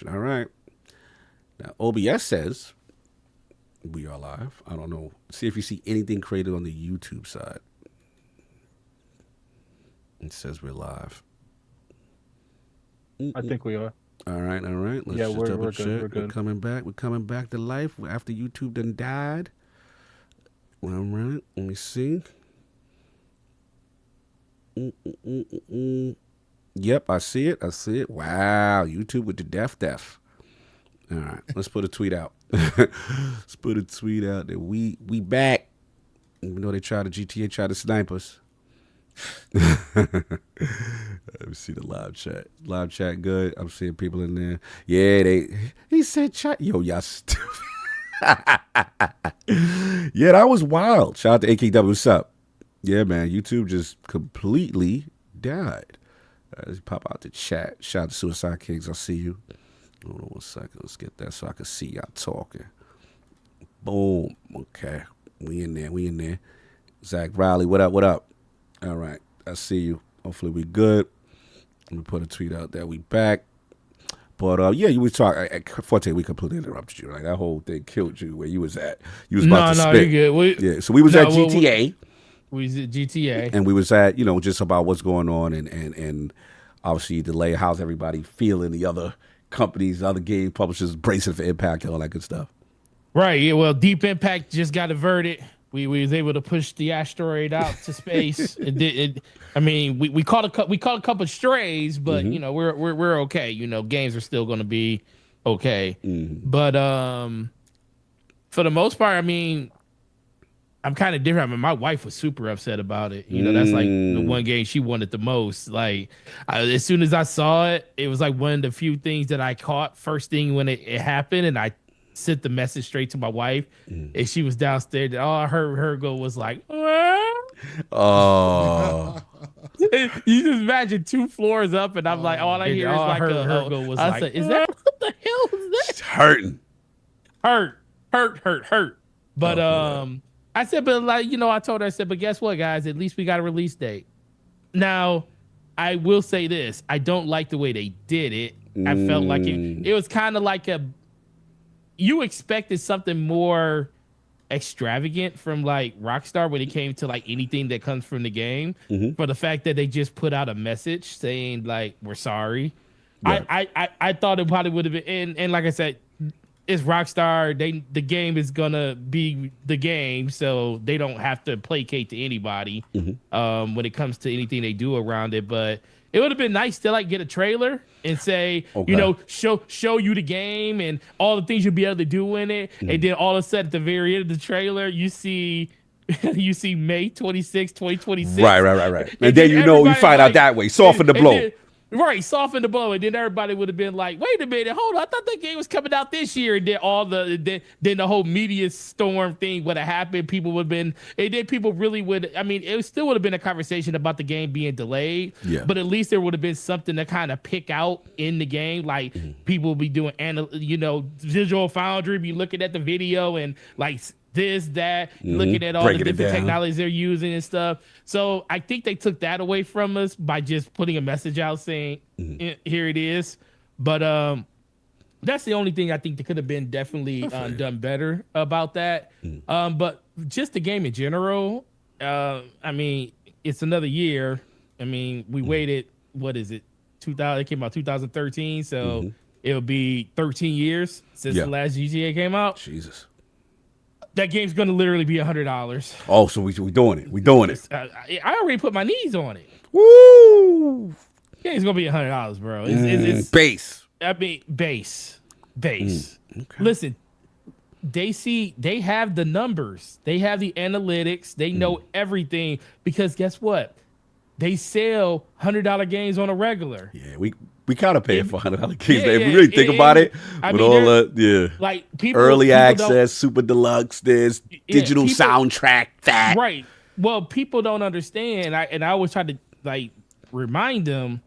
All right. Now, OBS says we are live. I don't know. See if you see anything created on the YouTube side. It says we're live. I think we are. All right, all right. Let's Yeah, just we're double good. check. We're good. We're coming back. We're coming back to life after YouTube done died. All right. Let me see. Yep, I see it. I see it. Wow, YouTube with the deaf. All right, let's put a tweet out. Let's put a tweet out that we back. Even though they tried to GTA, try to snipe us. Let me see the live chat. Live chat good. I'm seeing people in there. Yeah, he said chat. Yo, y'all stupid. Yeah, that was wild. Shout out to AKW. What's up? Yeah, man. YouTube just completely died. Let's pop out the chat. Shout out to Suicide Kings. I'll see you. Hold on 1 second. Let's get that so I can see y'all talking. Boom. Okay. We in there. Zach Riley, what up? All right. I see you. Hopefully we good. Let me put a tweet out there. We back. But yeah, you was talking. Forte, we completely interrupted you. Like that whole thing killed you where you was at. You was about to spit. You're good. Yeah. So we was at GTA. We was at GTA. And we was at, just about what's going on and obviously delay, how's everybody feeling, the other companies, other game publishers bracing for impact and all that good stuff. Right. Yeah. Well, Deep Impact just got averted. We was able to push the asteroid out to space. We caught a couple strays, but we're okay. Games are still going to be okay. But for the most part, I'm kind of different. My wife was super upset about it. That's like the one game she wanted the most. Like, as soon as I saw it, it was like one of the few things that I caught first thing when it happened, and I sent the message straight to my wife, and she was downstairs. All her go was like, oh. You just imagine 2 floors up, and I'm like, all I hear is like her go was like, said, is that what the hell is that? It's hurting. Hurt. But I said, but I told her, I said, but guess what, guys? At least we got a release date. Now, I will say this: I don't like the way they did it. I felt like it was kind of like you expected something more extravagant from like Rockstar when it came to like anything that comes from the game. For the fact that they just put out a message saying like, we're sorry. Right. I thought it probably would have been, and like I said, it's Rockstar. The game is gonna be the game, so they don't have to placate to anybody when it comes to anything they do around it. But it would have been nice to like get a trailer and say, show you the game and all the things you'll be able to do in it. And then all of a sudden at the very end of the trailer, you see May 26, 2026. Right. And then you find out that way. Soften the blow. Soften the blow, and then everybody would have been like, "Wait a minute, hold on! I thought that game was coming out this year." And then then the whole media storm thing would have happened. People would have been, and then people really would. It still would have been a conversation about the game being delayed. Yeah. But at least there would have been something to kind of pick out in the game, like people would be doing, Visual Foundry, be looking at the video and like this, that, looking at all the different technologies they're using and stuff. So I think they took that away from us by just putting a message out saying, here it is. But that's the only thing I think that could have been definitely done better about that. But just the game in general, it's another year. We waited, what is it? It came out 2013. So it'll be 13 years since the last GTA came out. Jesus. That game's gonna literally be $100. Oh, so we doing it. We doing it. I already put my knees on it. Woo! Game's gonna be $100, bro. It's base. Base. Okay. Listen, they have the numbers, they have the analytics, they know everything, because guess what? They sell $100 games on a regular. Yeah, we kind of pay for $100 games. If you really think about it, with all the like early access, super deluxe, there's digital soundtrack, that right. Well, people don't understand, and I always try to like remind them.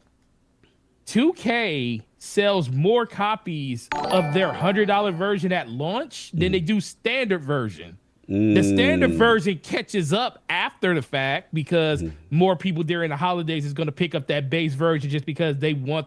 2K sells more copies of their $100 version at launch than they do standard version. The standard version catches up after the fact because more people during the holidays is going to pick up that base version just because they want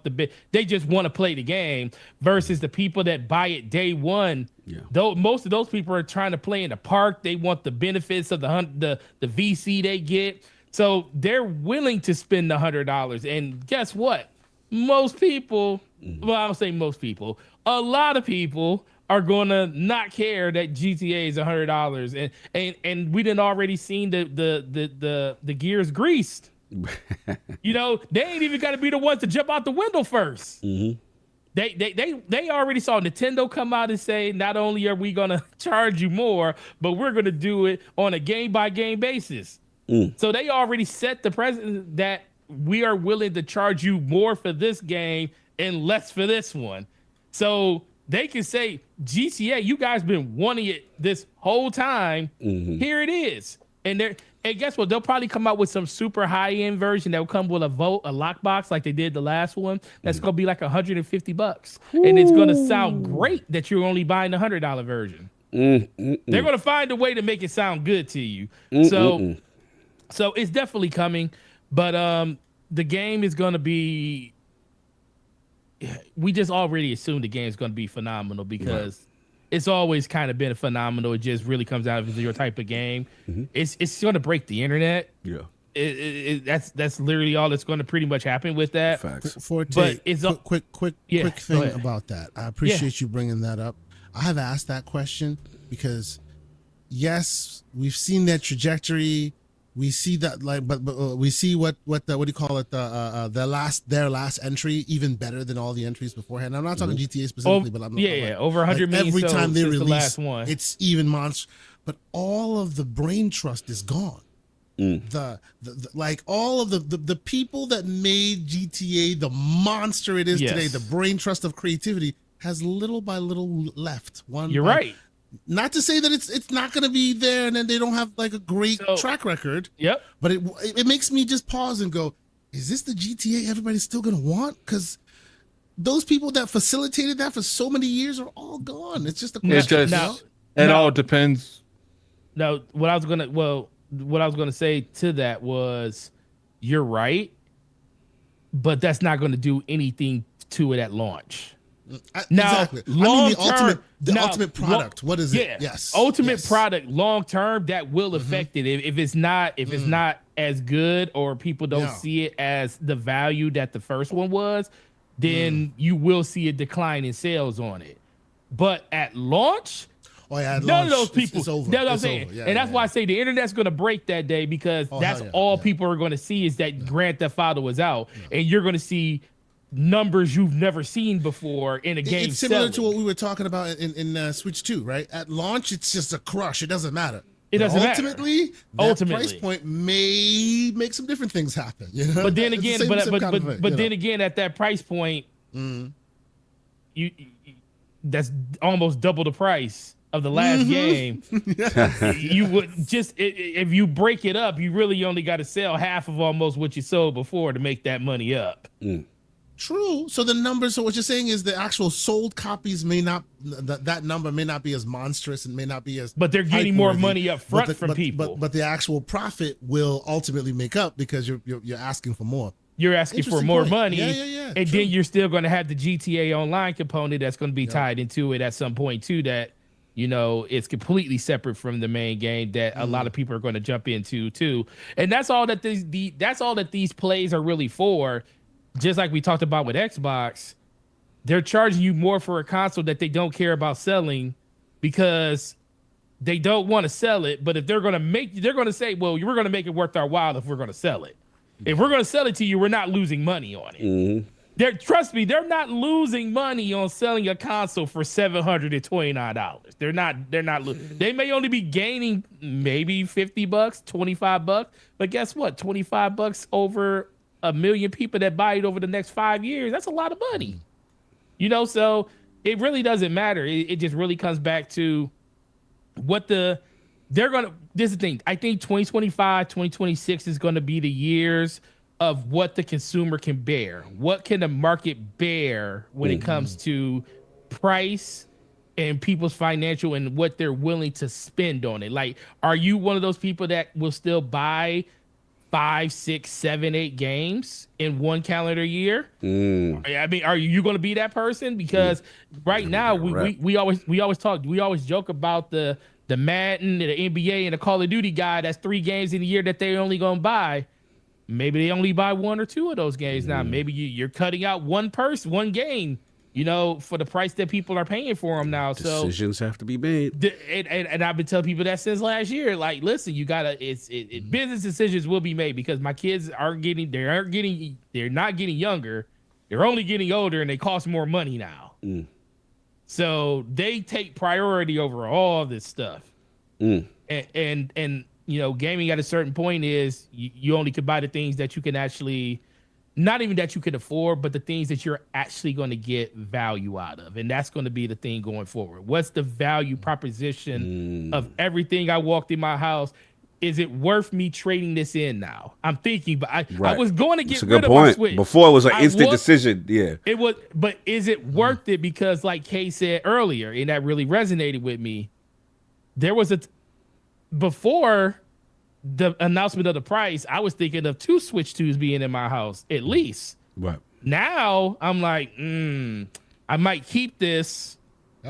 they just want to play the game versus the people that buy it day one. Yeah. Though most of those people are trying to play in the park, they want the benefits of the VC they get, so they're willing to spend the $100. And guess what? Most people, well, I don't say most people, a lot of people are gonna not care that GTA is $100, and we done already seen the gears greased. You know, they ain't even got to be the ones to jump out the window first. They already saw Nintendo come out and say, not only are we gonna charge you more, but we're gonna do it on a game by game basis. So they already set the precedent that we are willing to charge you more for this game and less for this one. So they can say, GTA, you guys been wanting it this whole time. Here it is. And guess what? They'll probably come out with some super high-end version that will come with a lockbox like they did the last one. That's going to be like $150. And it's going to sound great that you're only buying the $100 version. They're going to find a way to make it sound good to you. So it's definitely coming. But the game is going to be... We just already assumed the game is going to be phenomenal because it's always kind of been phenomenal. It just really comes out of your type of game. It's going to break the internet. Yeah, that's literally all that's going to pretty much happen with that. Facts. But it's quick thing about that. I appreciate you bringing that up. I have asked that question because yes, we've seen that trajectory. We see that, but we see what do you call it? Their last entry even better than all the entries beforehand. I'm not talking GTA specifically, but I'm over 100 million. Every time they release, the last one. It's even monster. But all of the brain trust is gone. The like all of the people that made GTA the monster it is today, the brain trust of creativity has little by little left. You're right. Not to say that it's not going to be there and then they don't have like a great track record. Yep. But it makes me just pause and go, is this the GTA everybody's still going to want? Because those people that facilitated that for so many years are all gone. It's just a question. It all depends. No, what I was gonna say to that was, you're right, but that's not going to do anything to it at launch. Exactly. The ultimate product. What is it? Yes. Ultimate product long term that will affect it. If it's not as good or people don't see it as the value that the first one was, then you will see a decline in sales on it. But at launch, none of those people. It's over. That's what I'm saying. And that's why I say the internet's going to break that day because that's all people are going to see is that Grand Theft Auto is out, and you're going to see numbers you've never seen before in a game. It's similar to what we were talking about in Switch 2, right? At launch, it's just a crush. It doesn't matter. Ultimately, price point may make some different things happen. You know? But then again, then again, at that price point, you that's almost double the price of the last game. You would just if you break it up, you really only got to sell half of almost what you sold before to make that money up. True. So the numbers. So what you're saying is the actual sold copies may not. That number may not be as monstrous and may not be as. But they're getting more money up front from people. But the actual profit will ultimately make up because you're asking for more. You're asking for more money. Yeah. And then you're still going to have the GTA Online component that's going to be tied into it at some point too. That it's completely separate from the main game that a lot of people are going to jump into too. And that's all that these plays are really for. Just like we talked about with Xbox, they're charging you more for a console that they don't care about selling because they don't want to sell it. But if they're going to say, well, we're going to make it worth our while if we're going to sell it. If we're going to sell it to you, we're not losing money on it. Trust me, they're not losing money on selling a console for $729. They're not. They may only be gaining maybe $50, $25, but guess what? $25 over 1 million people that buy it over the next 5 years, that's a lot of money. So it really doesn't matter. It just really comes back to what this is the thing. I think 2025, 2026 is going to be the years of what the consumer can bear. What can the market bear when it comes to price and people's financial and what they're willing to spend on it. Like, are you one of those people that will still buy 5, 6, 7, 8 games in one calendar year? I mean, are you going to be that person? Because right now we always joke about the Madden, the NBA, and the Call of Duty guy that's 3 games in a year that they only going to buy. Maybe they only buy 1 or 2 of those games now. Maybe you're cutting out one game, for the price that people are paying for them now. Decisions have to be made. And I've been telling people that since last year. Like, listen, you gotta. Business decisions will be made because my kids they're not getting younger. They're only getting older, and they cost more money now. So they take priority over all this stuff. And gaming at a certain point is you only could buy the things that you can actually. Not even that you can afford, but the things that you're actually going to get value out of. And that's going to be the thing going forward. What's the value proposition of everything I walked in my house? Is it worth me trading this in now? I'm thinking, but I was going to get rid of my Switch. Before it was an instant decision. Yeah. It was, but is it worth it? Because like Kay said earlier, and that really resonated with me, there was before the announcement of the price, I was thinking of 2 Switch 2s being in my house at least. Right. Now I'm like, I might keep this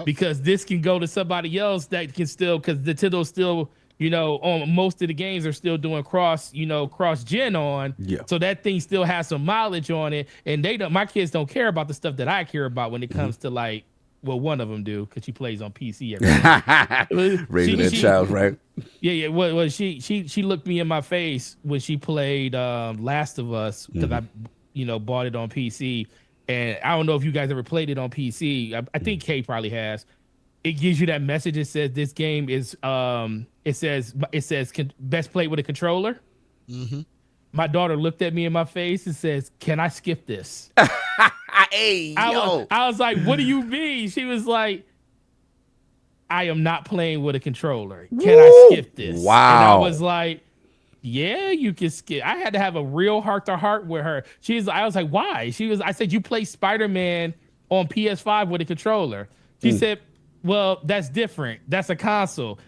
because this can go to somebody else that can still, because Nintendo's still, on most of the games are still doing cross gen on. Yeah. So that thing still has some mileage on it, and my kids don't care about the stuff that I care about when it comes to like. Well, one of them do because she plays on PC every day. Raising that child, right? Yeah. Well, she looked me in my face when she played Last of Us because I, bought it on PC, and I don't know if you guys ever played it on PC. I think Kay probably has. It gives you that message that says this game is it says best played with a controller. My daughter looked at me in my face and says, "Can I skip this?" I was like, "What do you mean?" She was like, "I am not playing with a controller. Can I skip this?" Wow. And I was like, "Yeah, you can skip." I had to have a real heart-to-heart with her. I was like, "Why?" I said, "You play Spider-Man on PS5 with a controller." She said, "Well, that's different. That's a console.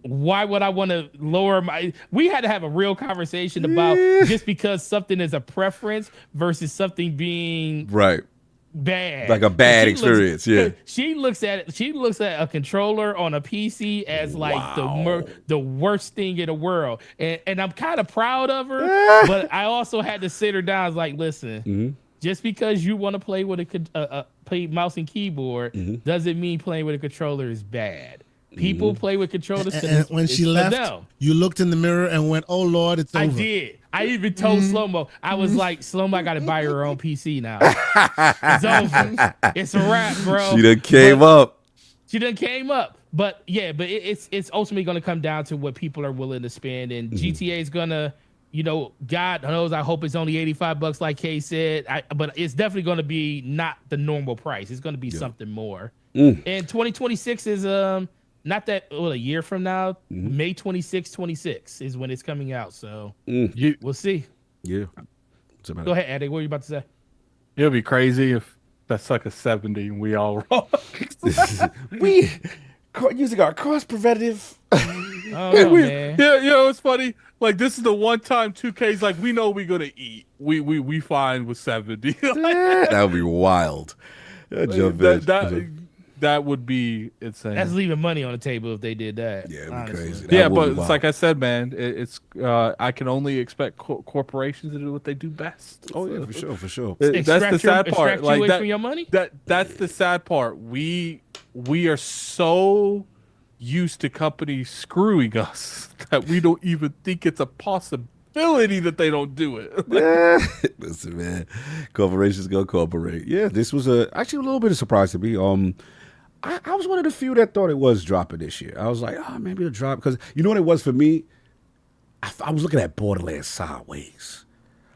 Why would I want to lower we had to have a real conversation about just because something is a preference versus something being bad, like a bad experience. She looks at a controller on a PC as like the worst thing in the world, and I'm kind of proud of her, but I also had to sit her down. I was like, listen, just because you want to play with play mouse and keyboard doesn't mean playing with a controller is bad. People play with controllers. And when she left, you looked in the mirror and went, "Oh Lord, it's over." I did. I even told Slow-Mo. I was like, "Slow-Mo, I got to buy her own PC now. It's over. It's a wrap, bro." She done came up. But yeah, it's ultimately going to come down to what people are willing to spend, and GTA is gonna, God knows, I hope it's only $85 like Kay said, but it's definitely going to be not the normal price. It's going to be something more. And 2026 is not that a year from now, May 26 is when it's coming out. So we'll see. Yeah. Go ahead, Eddie. What are you about to say? It'll be crazy if that's like a 70 and we all wrong. We using our cost preventative. Man. Yeah, it's funny. Like, this is the one time 2K's like, we know we're gonna eat. We fine with 70. That would be wild. That would be insane. That's leaving money on the table if they did that. Yeah, it'd be crazy. Yeah, but it's like I said, man. It's I can only expect corporations to do what they do best. Oh yeah, for sure. That's the sad part. Like that, from your money. That's the sad part. We are so used to companies screwing us that we don't even think it's a possibility that they don't do it. Listen, man, corporations go corporate. Yeah, this was actually a little bit of surprise to me. I was one of the few that thought it was dropping this year. I was like, maybe it'll drop, because you know what it was for me? I was looking at Borderlands sideways.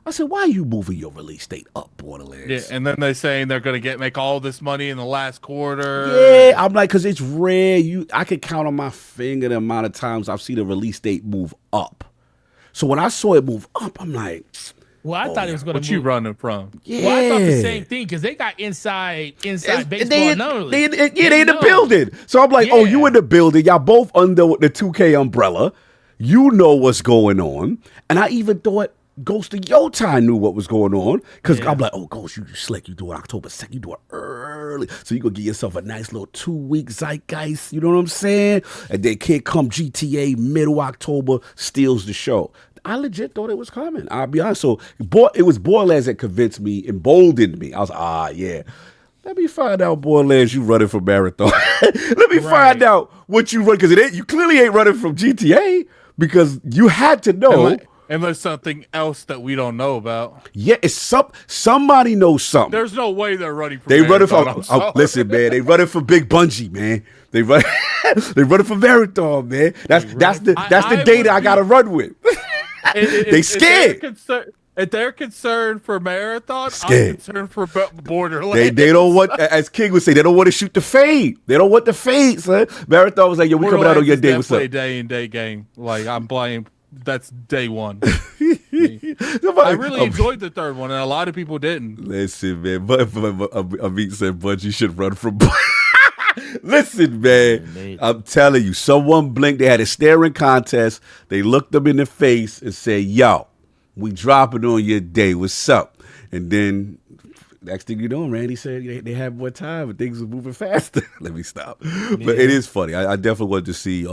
I said, why are you moving your release date up, Borderlands? Yeah, and then they're saying they're going to make all this money in the last quarter. Yeah, I'm like, because it's rare. I could count on my finger the amount of times I've seen a release date move up. So when I saw it move up, I'm like, Well, I thought it was going to. What you running from? Yeah. Well, I thought the same thing because they got inside baseball knowledge. They in the building. So I'm like, oh, you in the building? Y'all both under the 2K umbrella. You know what's going on, and I even thought Ghost of Yotai knew what was going on because I'm like, oh, Ghost, you slick. You do it October 2nd. You do it early, so you gonna get yourself a nice little 2-week zeitgeist. You know what I'm saying? And then Kid Come GTA middle October steals the show. I legit thought it was coming. I'll be honest. So it was Borderlands that convinced me, emboldened me. I was like, yeah. Let me find out, Borderlands, you running for marathon. Let me find out what you run, because you clearly ain't running from GTA, because you had to know. Unless something else that we don't know about. Yeah, it's somebody knows something. There's no way they're running for marathon. Listen, man, they running for Big Bungee, man. They running for marathon, man. That's the data I gotta run with. They scared. If they're concerned for marathon, I'm concerned for Borderlands. They don't want, as King would say, they don't want to shoot the fade. They don't want the fade, son. Marathon was like, yo, we coming out on your day. What's up? A day and day game. Like, I'm playing. That's day one. I really enjoyed the third one, and a lot of people didn't. Listen, man. But Amit said Bungie should run from. Listen, man. I'm telling you, someone blinked. They had a staring contest. They looked them in the face and said, yo, we dropping on your day. What's up? And then next thing you know, Randy said they have more time and things are moving faster. Let me stop. Yeah. But it is funny. I definitely wanted to see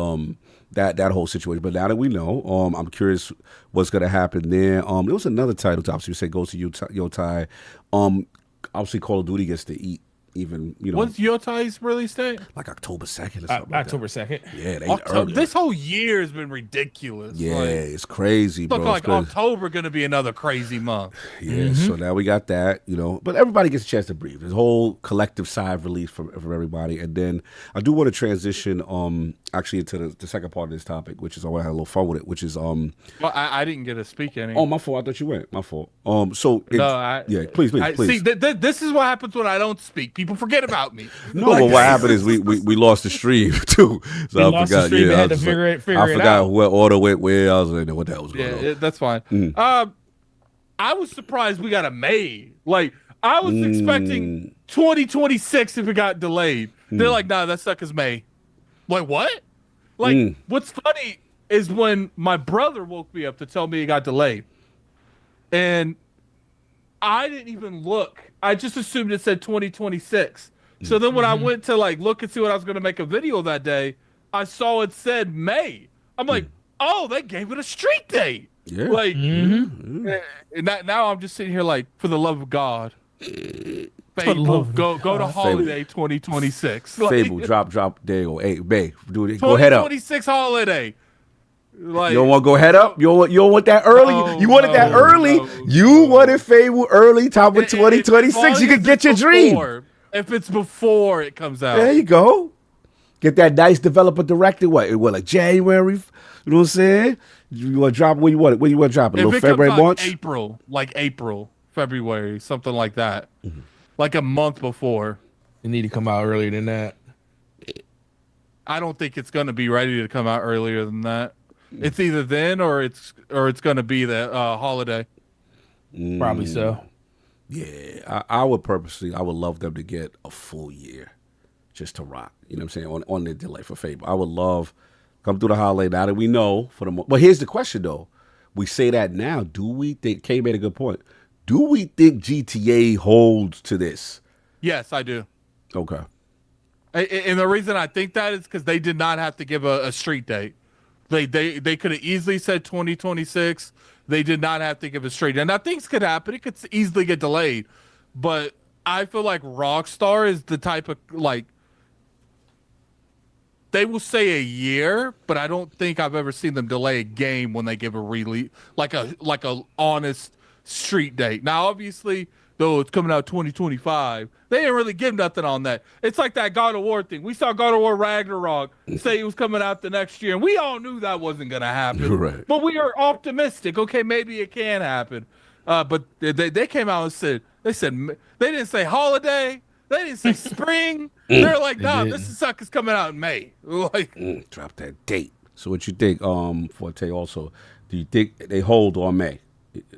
that whole situation. But now that we know, I'm curious what's going to happen there. There was another title, obviously, you say goes to Yotai. Obviously, Call of Duty gets to eat. Even, you know, when's Yotai's release date? Like October 2nd or something. October 2nd. Yeah, this whole year has been ridiculous. Yeah, it's crazy, bro. Look like October gonna be another crazy month. Yeah, so now we got that, you know. But everybody gets a chance to breathe. There's a whole collective sigh of relief from everybody. And then I do want to transition actually into the second part of this topic, which is I want to have a little fun with it, which is well, I didn't get to speak any. Oh, my fault. I thought you went. My fault. Please. See, this is what happens when I don't speak. People forget about me. No, but what happened is we lost the stream too. So I forgot. I had to figure it out. I forgot what order went where. I was like, what the hell was going on? Yeah, that's fine. I was surprised we got a May. Like, I was expecting 2026 if it got delayed. They're like, nah, that stuck as May. Like, what? Like, what's funny is when my brother woke me up to tell me it got delayed. And I didn't even look. I just assumed it said 2026. So then when I went to like look and see what I was going to make a video that day, I saw it said May. I'm like, oh, they gave it a street date. Yeah. Like, and now I'm just sitting here like, for the love of God, Fable, go to holiday 2026. Fable, drop. There you go. Hey, babe, do it. Go head up. 2026 holiday. Like, you don't want to go head up? You don't want that early? You wanted that early? You wanted Fable early, top of 2026. You could get your dream. If it's before it comes out. There you go. Get that nice developer directed. What, like January? You know what I'm saying? You want to drop where you want it? Where you want to drop it? A little February, March? April, February, something like that. Like a month before. It need to come out earlier than that. I don't think it's going to be ready to come out earlier than that. It's either then or it's going to be the holiday. Probably so. Yeah, I would love them to get a full year just to rock. You know what I'm saying? On the delay for Fable. I would love come through the holiday now that we know for the But here's the question though. We say that now. Do we think Kay made a good point? Do we think GTA holds to this? Yes, I do. Okay. And the reason I think that is because they did not have to give a street date. They could have easily said 2026. They did not have to give a straight. And now things could happen. It could easily get delayed. But I feel like Rockstar is the type of, like, they will say a year, but I don't think I've ever seen them delay a game when they give a release, like a honest street date. Now, obviously, though it's coming out 2025, they didn't really give nothing on that. It's like that God of War thing. We saw God of War Ragnarok say it was coming out the next year, and we all knew that wasn't going to happen. Right. But we are optimistic. Okay, maybe it can happen. But they came out and said, they didn't say holiday. They didn't say spring. They're like, nah, this sucker's coming out in May. Like, drop that date. So what you think, Forte, also, do you think they hold on May?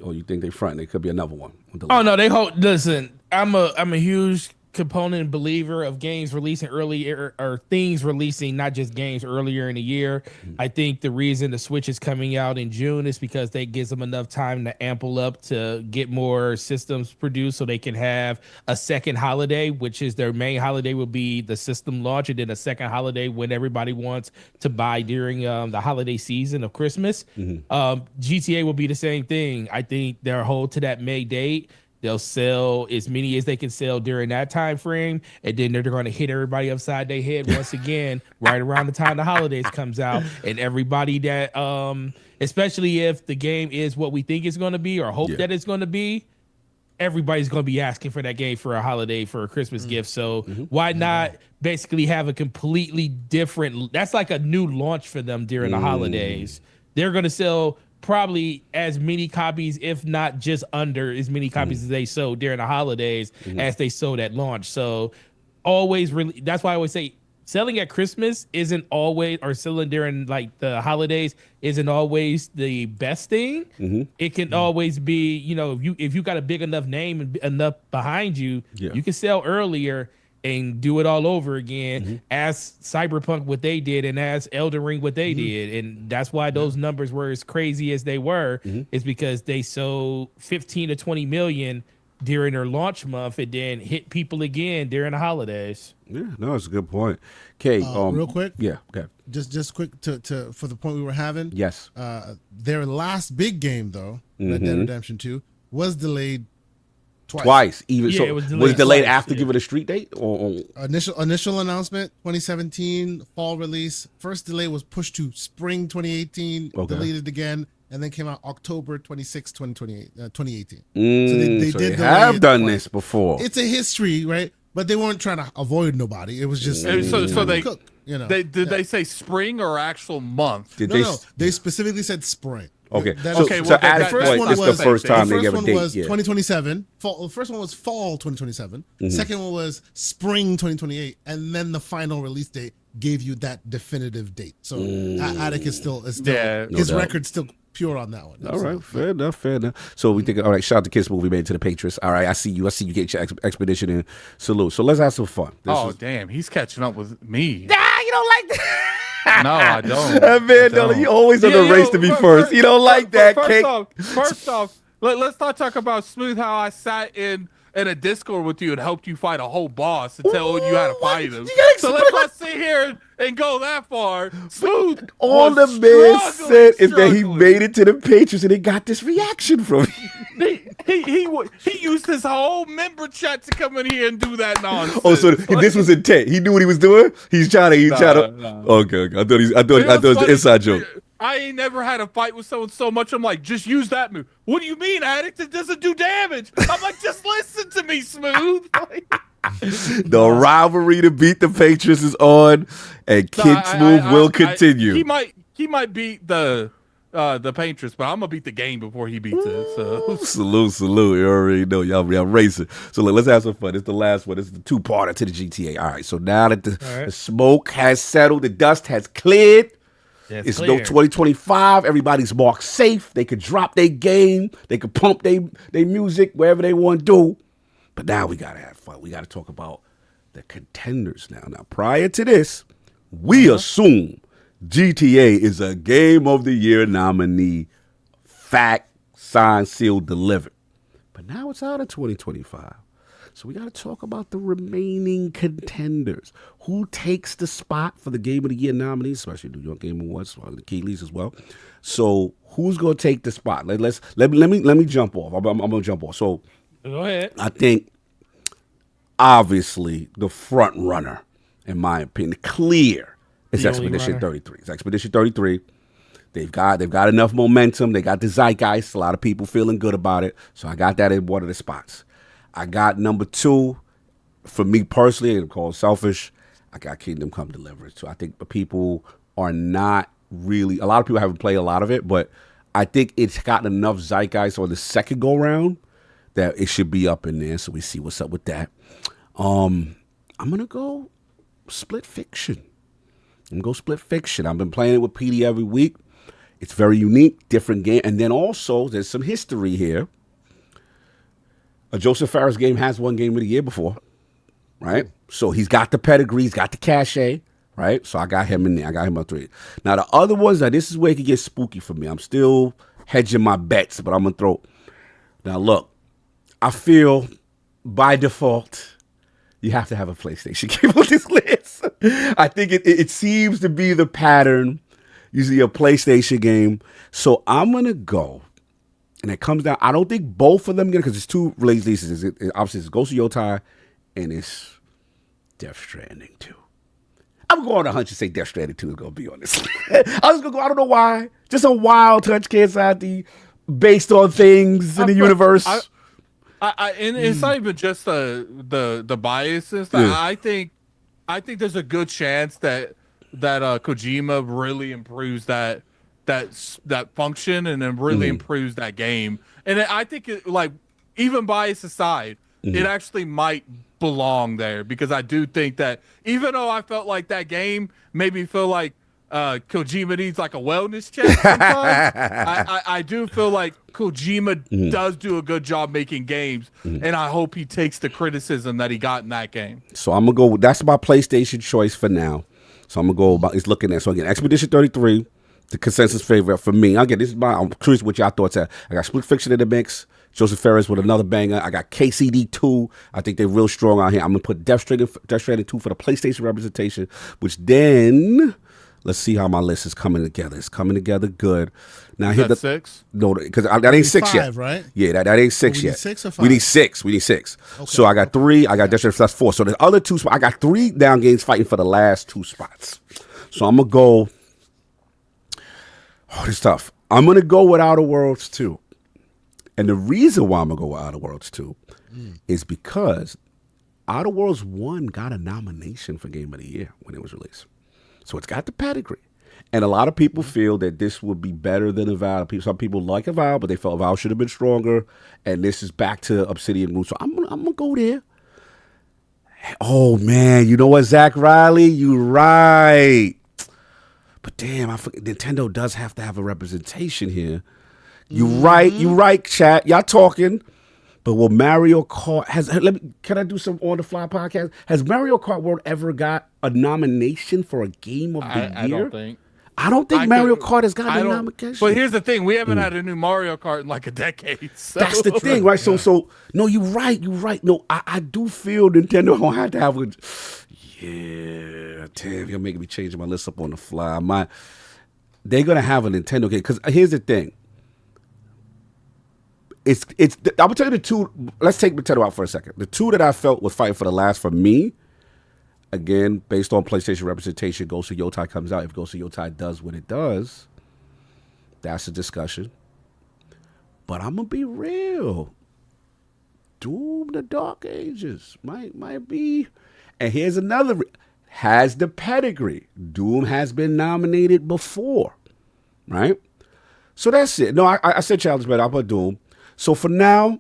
Or you think they front? There could be another one. Oh no, they hold. Listen, I'm a huge component and believer of games releasing earlier or things releasing, not just games earlier in the year. I think the reason the Switch is coming out in June is because that gives them enough time to ample up to get more systems produced so they can have a second holiday, which is their main holiday will be the system launch, and then a second holiday when everybody wants to buy during the holiday season of Christmas. GTA will be the same thing. I think they'll hold to that May date. They'll sell as many as they can sell during that time frame, and then they're going to hit everybody upside their head once again right around the time the holidays comes out. And everybody that, especially if the game is what we think it's going to be or hope that it's going to be, everybody's going to be asking for that game for a holiday, for a Christmas gift. So why not basically have a completely different? That's like a new launch for them during the holidays. They're going to sell probably as many copies, if not just under as many copies as they sold during the holidays as they sold at launch. So always really, that's why I always say selling at Christmas isn't always, or selling during like the holidays isn't always the best thing. It can always be, you know, if you got a big enough name and enough behind you, you can sell earlier and do it all over again, as Cyberpunk what they did and as Elden Ring what they did. And that's why those numbers were as crazy as they were, is because they sold 15 to 20 million during their launch month and then hit people again during the holidays. Yeah, no, that's a good point. Okay, real quick. Yeah, okay. Just quick to for the point we were having. Yes. Their last big game though, Red Dead Redemption 2, was delayed twice. Even so, it was delayed after giving a street date, or initial announcement 2017 fall release. First delay was pushed to spring 2018, deleted again, and then came out October 26, 2018. So they have done this before. It's a history, right? But they weren't trying to avoid nobody. It was just so they cook, you know. They say spring or actual month? No, they specifically said spring. Okay. So at this point, it's the first time they gave a date. The first one was 2027. The first one was fall 2027. Second one was spring 2028, and then the final release date gave you that definitive date. So Attic is still his record's still pure on that one. All right, fair enough. So we think, all right, shout out to Kids Movie made it to the Patriots. All right, I see you get your expedition in. Salute. So let's have some fun. Damn, he's catching up with me. Nah, you don't like that. No, I don't. That man, Dolly, you always on the race to be first. You don't like that, Cake. First off, let's not talk about Smooth, how I sat in a Discord with you and helped you fight a whole boss and tell you how to fight him. So let's not sit here and go that far. Smooth. All the man said is that he made it to the Patriots and he got this reaction from you. He used his whole member chat to come in here and do that nonsense. Oh, so this was intent. He knew what he was doing. He's trying to. No. Okay. I thought it was an inside joke. I ain't never had a fight with someone so much. I'm like, just use that move. What do you mean, Addict? It doesn't do damage. I'm like, just listen to me, Smooth. The rivalry to beat the Patriots is on, and Kid Smooth will continue. He might beat the Patriots, but I'm gonna beat the game before he beats it. So salute. You already know y'all racing. So let's have some fun. It's the last one. It's the two-parter to the GTA. All right. So now that the smoke has settled, the dust has cleared. It's no 2025. Everybody's marked safe. They could drop their game. They could pump their music wherever they want to do. But now we got to have fun. We got to talk about the contenders now. Now, prior to this, we assume GTA is a Game of the Year nominee. Fact, signed, sealed, delivered. But now it's out of 2025. So we got to talk about the remaining contenders. Who takes the spot for the Game of the Year nominees, especially New York Game Awards, the Keeleys as well. So who's going to take the spot? Let me jump off. I'm going to jump off. So go ahead. I think obviously the front runner, in my opinion, clear, is Expedition 33. It's Expedition 33. They've got enough momentum. They got the zeitgeist. A lot of people feeling good about it. So I got that in one of the spots. I got number 2, for me personally, and called selfish, I got Kingdom Come Deliverance. So I think the people are not really, a lot of people haven't played a lot of it, but I think it's gotten enough zeitgeist on the second go round that it should be up in there. So we see what's up with that. I'm going to go Split Fiction. I've been playing it with PD every week. It's very unique, different game. And then also, there's some history here. A Joseph Farris game has won Game of the Year before, right? So he's got the pedigree, he's got the cachet, right? So I got him in there. I got him up 3. Now, the other ones, this is where it could get spooky for me. I'm still hedging my bets, but I'm going to throw. Now, look, I feel by default, you have to have a PlayStation game on this list. I think it seems to be the pattern, usually a PlayStation game. So I'm going to go. And it comes down, I don't think both of them get it because it's 2 releases. Obviously, it's Ghost of Yotai and it's Death Stranding 2. I'm going to hunch and say Death Stranding 2 is going to be on this. I was going to go, I don't know why. Just a wild touch, Kansas based on things in the universe. And it's not even just the biases. Yeah. I think there's a good chance that Kojima really improves that function and then really improves that game. And I think even bias aside, it actually might belong there because I do think that even though I felt like that game made me feel like Kojima needs like a wellness check sometimes, I do feel like Kojima does do a good job making games, and I hope he takes the criticism that he got in that game. So I'm going to go, that's my PlayStation choice for now. So I'm going to go about, it's looking at, so again, Expedition 33, the consensus favorite for me. Again, I'm curious what y'all thoughts are. I got Split Fiction in the mix, Joseph Ferris with another banger. I got KCD 2. I think they're real strong out here. I'm going to put Death Stranding 2 for the PlayStation representation, which then, let's see how my list is coming together. It's coming together good. Now is that 6? No, because that ain't 6 yet. Right? Yeah, that ain't 6 yet. 6 or 5? We need 6. Okay. So I got 3. I got Death Stranding, that's 4. So the other 2 spots, I got 3 down games fighting for the last 2 spots. So I'm going to go. Oh, it's tough. I'm going to go with Outer Worlds 2. And the reason why I'm going to go with Outer Worlds 2 is because Outer Worlds 1 got a nomination for Game of the Year when it was released. So it's got the pedigree. And a lot of people feel that this would be better than Avowed. Some people like Avowed, but they felt Avowed should have been stronger. And this is back to Obsidian roots. So I'm gonna go there. Oh, man. You know what, Zach Riley? You right. But damn, I forget, Nintendo does have to have a representation here. You right, chat. Y'all talking. But will Mario Kart can I do some on the fly podcast? Has Mario Kart World ever got a nomination for a game of the year? I don't think Mario Kart has got a nomination. But here's the thing: we haven't had a new Mario Kart in like a decade. So. That's the thing, right? So no, you're right. No, I do feel Nintendo gonna have to have a. Yeah, damn, you're making me change my list up on the fly. They're gonna have a Nintendo game because here's the thing. I'm gonna tell you the 2. Let's take Nintendo out for a second. The 2 that I felt was fighting for the last for me. Again, based on PlayStation representation, Ghost of Yotai comes out. If Ghost of Yotai does what it does, that's a discussion. But I'm gonna be real. Doom: The Dark Ages might be. And here's another. Has the pedigree. Doom has been nominated before, right? So that's it. No, I said Challenge Better. I'll put Doom. So for now,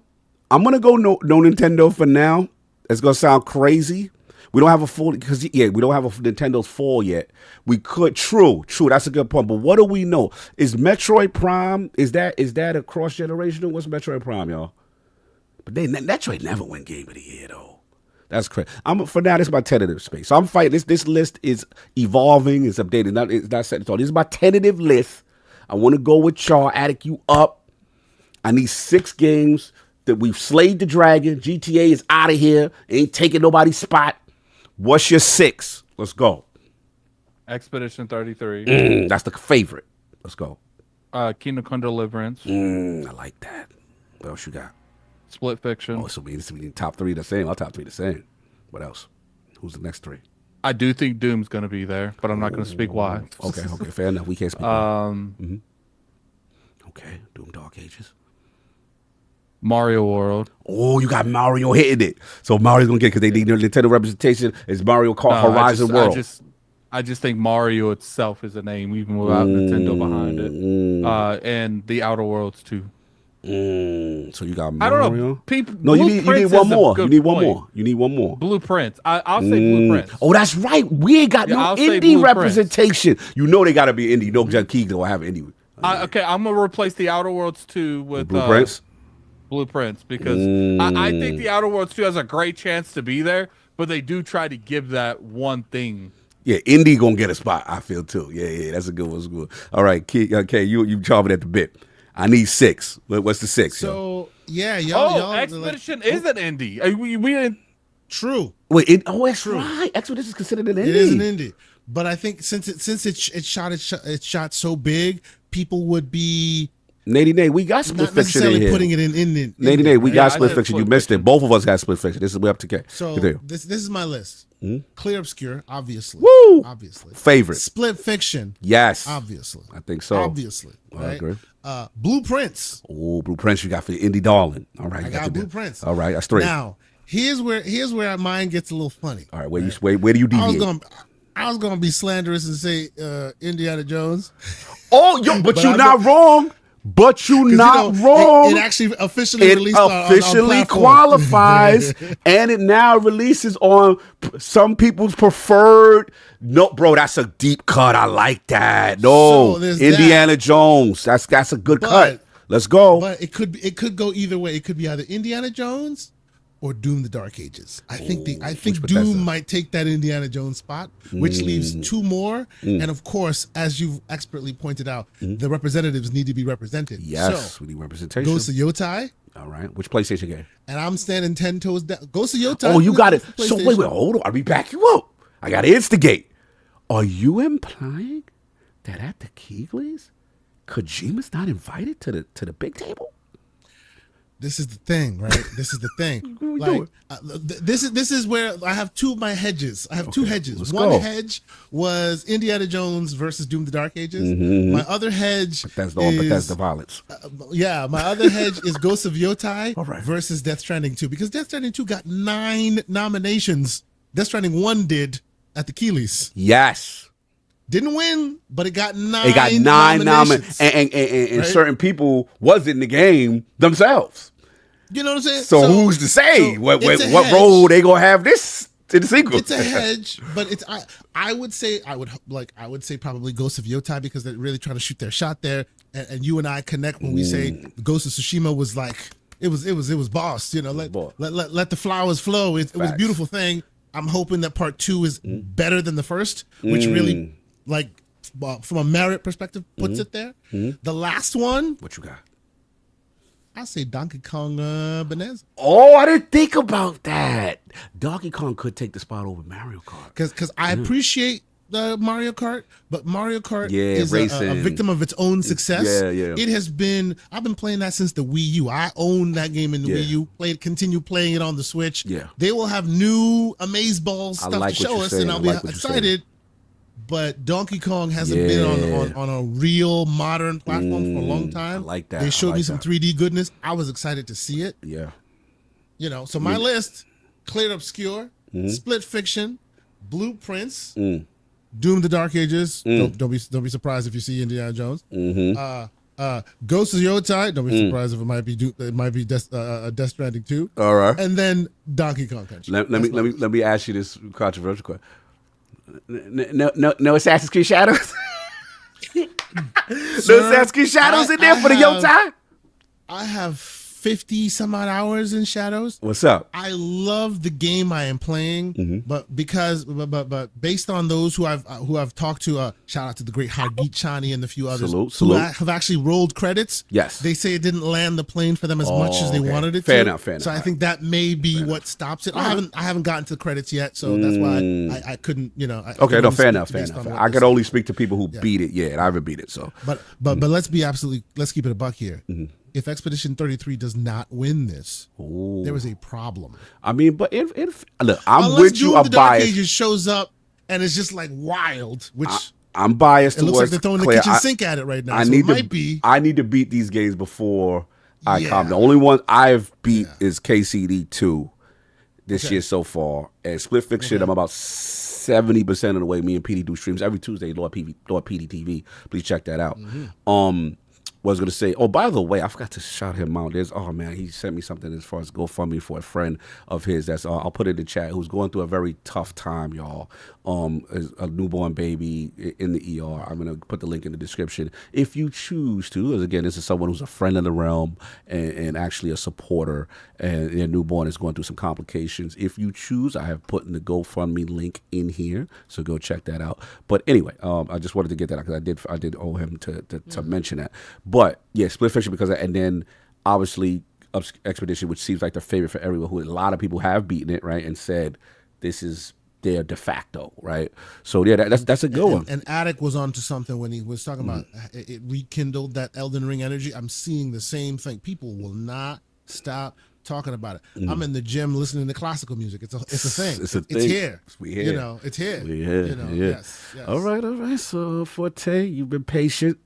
I'm going to go no Nintendo for now. It's going to sound crazy. We don't have a full, because we don't have a Nintendo's fall yet. We could, true, that's a good point. But what do we know? Is Metroid Prime, is that a cross-generational? What's Metroid Prime, y'all? But Metroid never won Game of the Year, though. That's crazy. For now, this is my tentative space. So I'm fighting, this list is evolving, it's updated, it's not set in stone. This is my tentative list. I want to go with y'all, attic you up. I need 6 games that we've slayed the dragon. GTA is out of here. Ain't taking nobody's spot. What's your 6? Let's go. Expedition 33. That's the favorite. Let's go. Kingdom Come Deliverance. I like that. What else you got? Split Fiction. Oh, so we need top 3 the same. Our top 3 the same. What else? Who's the next 3? I do think Doom's going to be there, but I'm not going to speak why. Okay, fair enough. We can't speak. Okay, Doom: Dark Ages. Mario World. Oh, you got Mario hitting it. So Mario's going to get it because they need their Nintendo representation. It's Mario Kart Horizon World. I just think Mario itself is a name, even without Nintendo behind it. And the Outer Worlds, too. So you got Mario? I don't know. You need one more. You need one more. Blueprints. I'll say Blueprints. Oh, that's right. We ain't got no indie representation. You know they got to be indie. No, John Keegan will have indie. Okay, I'm gonna replace the Outer Worlds 2 with Blueprints. Blueprints because I think the Outer Worlds 2 has a great chance to be there, but they do try to give that one thing. Yeah, Indy gonna get a spot. I feel too. Yeah, that's a good one. That's good. All right, okay, you chomping at the bit. I need 6. What's the 6? So y'all. Expedition is an indie. We true. Wait, that's true. Right. Expedition is considered an indie. It is an indie, but I think since it shot so big, people would be. Nate, we got split fiction in here. Putting it in Nate, we got split fiction. You missed it. Both of us got split fiction. This is way up to K. So this is my list. Clear obscure, obviously. Woo! Obviously. Favorite. Split fiction. Yes. Obviously. I think so. Obviously. I Right? agree. Blueprints. Oh, Blueprints you got for the indie darling. All right. I got Blueprints. All right, that's 3. Now, here's where mine gets a little funny. All right, where do you deviate? I was gonna be slanderous and say Indiana Jones. Oh, but you're not wrong. But you're not wrong. It actually officially released officially on qualifies, and it now releases on some people's preferred. No, bro, that's a deep cut. I like that. No, so Indiana Jones. That's a good cut. Let's go. But it could go either way. It could be either Indiana Jones or Doom: The Dark Ages. I think Doom might take that Indiana Jones spot, which leaves 2 more. And of course, as you've expertly pointed out, the representatives need to be represented. Yes, so, we need representation. Ghost of Yotai. All right, which PlayStation game? And I'm standing 10 toes down. Ghost of Yotai. Oh, you got it. So wait, hold on. I'll be back you up. I got to instigate. Are you implying that at the Keighley's, Kojima's not invited to the big table? This is the thing, right? This is the thing. Like, this is where I have 2 of my hedges. I have 2 hedges. One hedge was Indiana Jones versus Doom: The Dark Ages. My other hedge that's the violence. My other hedge is Ghost of Yotai versus Death Stranding 2 because Death Stranding 2 got 9 nominations. Death Stranding 1 did at the Keighley's. Yes. Didn't win, but it got 9. It got 9 nominations. And certain people was in the game themselves. You know what I'm saying? So who's to say what role they gonna have this in the sequel? It's a hedge, but it's I would say probably Ghost of Yotai because they're really trying to shoot their shot there, and you and I connect when we say Ghost of Tsushima was like it was boss. You know, let the flowers flow. It was a beautiful thing. I'm hoping that part 2 is better than the first, which really like from a merit perspective puts it there. The last one, what you got? I say Donkey Kong Bonanza. Oh, I didn't think about that. Donkey Kong could take the spot over Mario Kart. Because I appreciate the Mario Kart, but Mario Kart is a victim of its own success. It has been. I've been playing that since the Wii U. I own that game in the Wii U. Continue playing it on the Switch. Yeah, they will have new amazeballs stuff to show us, and I'll be excited. But Donkey Kong hasn't been on a real modern platform for a long time. I like that. They showed me some 3D goodness. I was excited to see it. Yeah. You know, so my list: Clear Obscure, Split Fiction, Blueprints, Doom: The Dark Ages. Don't be surprised if you see Indiana Jones. Ghost of Yotai. Don't be surprised if it might be Death Stranding 2. All right. And then Donkey Kong Country. Let me ask you this controversial question. No Assassin's Creed Shadows? No Assassin's Creed Shadows in there for the Yotai? I have 50 some odd hours in Shadows. What's up? I love the game I am playing, but based on those who I've talked to, shout out to the great Hargeet Chani and a few others who have actually rolled credits. Yes, they say it didn't land the plane for them as much as they wanted it to. Fair enough. So I think that may be what stops it. I haven't gotten to the credits yet, so that's why I couldn't. Fair enough. I could only speak to people who beat it. Yeah, and I haven't beat it. So, but let's keep it a buck here. If Expedition 33 does not win this, there is a problem. I mean, but look, I'm with you. I'm biased. Dark Ages shows up and it's just like wild, which I'm biased. It looks like they're throwing the kitchen sink at it right now. I need to beat these games before I come. The only one I've beat is KCD 2 this year so far, and Split Fiction. I'm about 70% of the way. Me and PD do streams every Tuesday. Lord PD TV. Please check that out. was going to say, oh, by the way, I forgot to shout him out. He sent me something as far as GoFundMe for a friend of his. I'll put it in the chat. Who's going through a very tough time, y'all. A newborn baby in the ER. I'm going to put the link in the description if you choose to. Because again, this is someone who's a friend of the realm and actually a supporter. And their newborn is going through some complications. If you choose, I have put in the GoFundMe link in here, so go check that out. But anyway, I just wanted to get that out because I did owe him to mention that. But yeah, Split Fiction and then obviously Expedition, which seems like the favorite for everyone, who a lot of people have beaten it, right, and said this is their de facto, right? So yeah, that's a good one. And Attic was onto something when he was talking about it rekindled that Elden Ring energy. I'm seeing the same thing. People will not stop talking about it. I'm in the gym listening to classical music. It's a thing. It's here. We here. You know, it's here. We here. Yes. All right. So Forte, you've been patient.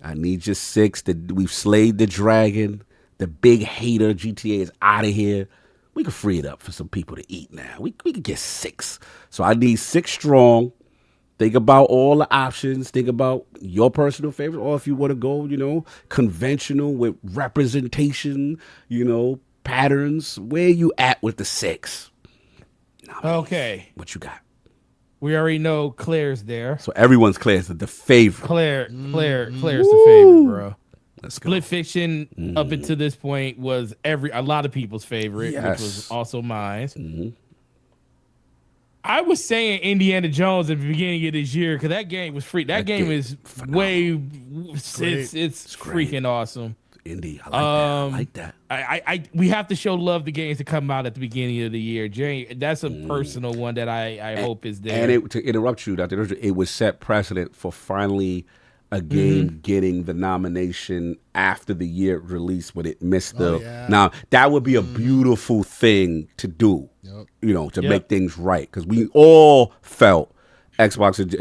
I need your 6. We've slayed the dragon. The big hater GTA is out of here. We can free it up for some people to eat now. We can get 6. So I need 6 strong. Think about all the options. Think about your personal favorite, or if you want to go, conventional with representation, patterns. Where you at with the 6? Okay. What you got? We already know Claire's there. So everyone's Claire's the favorite. Claire's the favorite, bro. Let's go. Split Fiction up until this point was a lot of people's favorite, Yes. which was also mine. I was saying Indiana Jones at the beginning of this year because that game was free. That game is phenomenal. It's freaking awesome. Indy, I like that. We have to show love to games that come out at the beginning of the year. Jay, that's a personal one that I hope is there. And to interrupt you, Dr. It would set precedent for finally a game getting the nomination after the year release when it missed Now, that would be a beautiful thing to do, to make things right. Because we all felt Xbox and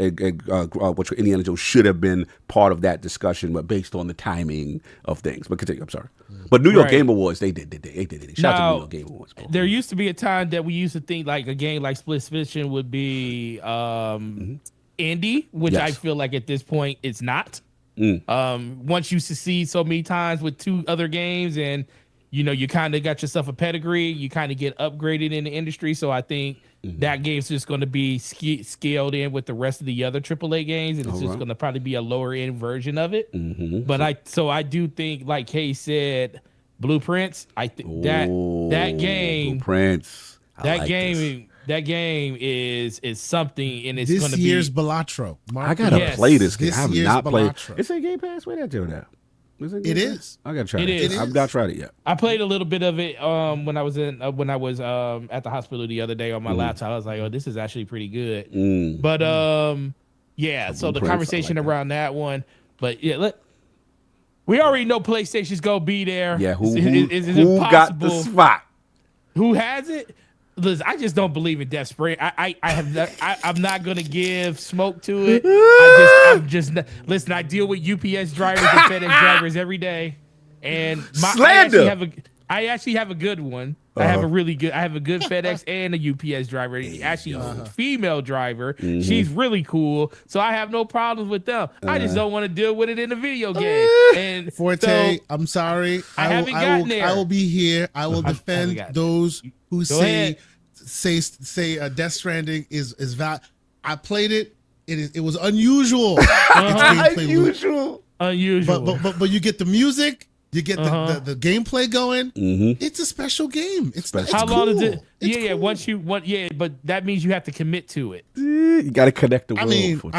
Indiana Jones should have been part of that discussion, but based on the timing of things. But continue, I'm sorry. But New York Game Awards, they did it. Shout out to New York Game Awards. Bro. There used to be a time that we used to think like a game like Split Fiction would be indie, which I feel like at this point it's not. Once you succeed so many times with 2 other games and you kind of got yourself a pedigree, you kind of get upgraded in the industry. So I think that game's just going to be scaled in with the rest of the other AAA games, and it's just going to probably be a lower end version of it. But I do think, like Kay said, Blueprints. I think that game, Blueprints. That game is something, and it's going to be this year's Balatro. I gotta play this game. I have not played. Balatro. It's a Game Pass. Where that do that? It is. I gotta try it. I've not tried it yet. I played a little bit of it when I was at the hospital the other day on my laptop. I was like, oh, this is actually pretty good. But so the conversation around that one. But we already know PlayStation's gonna be there. Yeah, who got the spot? Who has it? Listen, I just don't believe in Death Spring. I'm not gonna give smoke to it. Listen. I deal with UPS drivers and FedEx drivers every day, and I actually have a good one. I have a good FedEx and a UPS driver. Actually, a female driver. She's really cool, so I have no problems with them. I just don't want to deal with it in a video game. And Forte, I'm sorry. I will be here. I will defend those who say Death Stranding is valid. I played it. It was unusual. Unusual. But you get the music. You get the gameplay going. It's a special game. It's how cool. long is it? Cool. But that means you have to commit to it. You got to connect the world.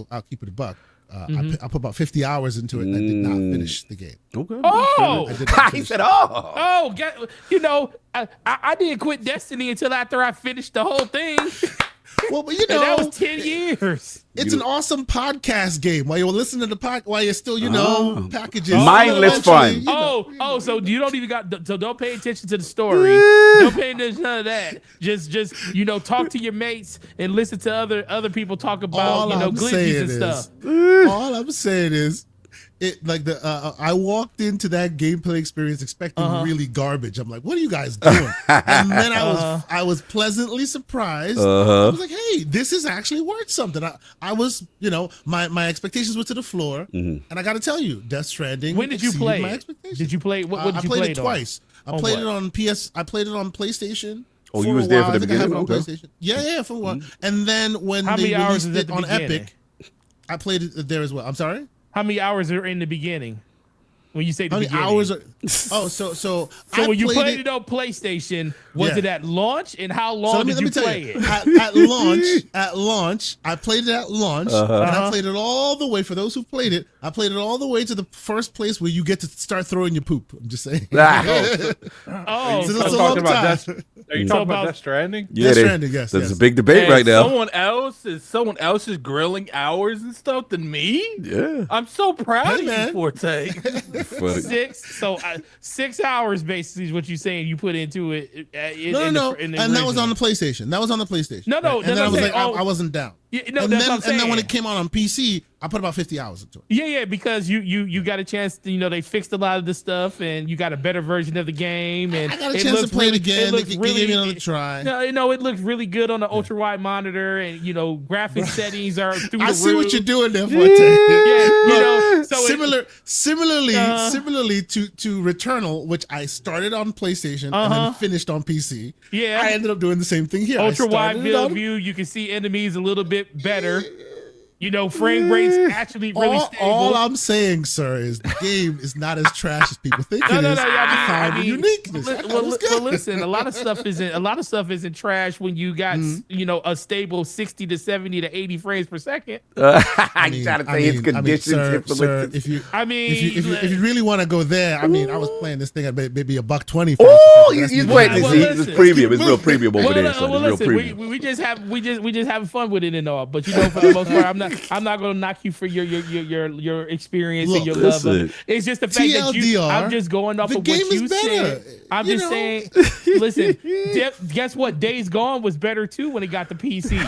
I'll keep it a buck. I put about 50 hours into it and I did not finish the game. Okay. Oh, he said, I didn't quit Destiny until after I finished the whole thing. Well, but that was 10 years. It's an awesome podcast game while you're listening to the while you're still, packages. Mindless fun. So you don't even so don't pay attention to the story. Don't pay attention to none of that. Just talk to your mates and listen to other people talk about, glitches and stuff. All I'm saying is I walked into that gameplay experience expecting really garbage. I'm like, what are you guys doing? And then I was pleasantly surprised. I was like, hey, this is actually worth something. I was, my expectations were to the floor, and I got to tell you, Death Stranding. When did you play? My expectations. Did you play? What did you play it twice. I played it on PS. I played it on PlayStation. Oh, you was there for the beginning? On PlayStation. Yeah, for a while. And then when they released it on Epic, I played it there as well. I'm sorry? How many hours are in the beginning? When you say the beginning. Hours are, so when you played it on PlayStation, was it at launch, and how long did you play it? At launch, I played it at launch, and I played it all the way. For those who played it, I played it all the way to the first place where you get to start throwing your poop. I'm just saying. So it's a long time. Are you talking about Death Stranding? Yeah, Death Stranding, yes. There's a big debate right now. Someone else is grilling hours and stuff than me. Yeah, I'm so proud of you, Forte. 6 hours basically is what you're saying you put into it. No. And that was on the PlayStation. No. Right? And then I was like, I wasn't down. Yeah, and then when it came out on PC, I put about 50 hours into it. Yeah, because you got a chance to, they fixed a lot of the stuff, and you got a better version of the game, and I got a chance to play it again. They gave me another try. No, it looks really good on the ultra wide monitor, and graphic settings are through the roof. I see what you're doing there, Forte. So similarly to Returnal, which I started on PlayStation and then finished on PC. Yeah, I ended up doing the same thing here. Ultra wide field view, you can see enemies a little bit better. Frame rates actually really stable. All I'm saying, sir, is the game is not as trash as people think it is. I mean, uniqueness. Well, listen, a lot of stuff isn't trash when you got a stable 60 to 70 to 80 frames per second. I try to say it's conditions. Sir, if you really want to go there, I was playing this thing at maybe $120. Oh, he's playing this. It's premium. It's real premium over there. So it's real premium. We just having fun with it and all. But for the most part, I'm not going to knock you for your experience and your love of it. It's just the fact that I'm just going off of what you said. I'm just saying, listen, guess what? Days Gone was better too when it got to PC.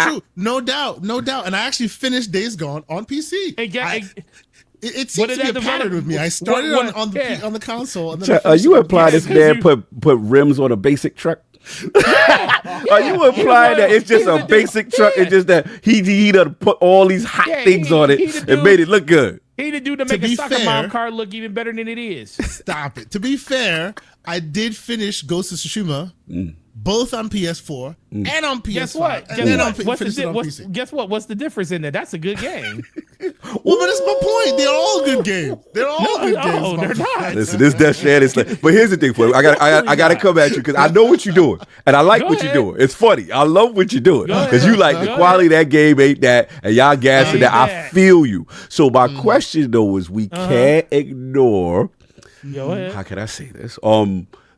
True. No doubt. And I actually finished Days Gone on PC. It seems to be a pattern with me. I started on the console. And then you imply this man put rims on a basic truck? Are you implying that it's just a basic truck? It's just that he done put all these hot things on it and made it look good. He the dude to make a soccer mom car look even better than it is. Stop it. To be fair, I did finish Ghost of Tsushima both on PS4 and on PS5. Guess what? Guess what? What's the difference in there? That's a good game. Well, but it's my point. They're all good games. They're not. Listen, this Death Stranding stuff. But here's the thing for you. I got to come at you because I know what you're doing, and I like what you're doing. It's funny. I love what you're doing because you like the quality of that game ain't that, and y'all gassing that. I feel you. So my question though is, we can't ignore. How can I say this?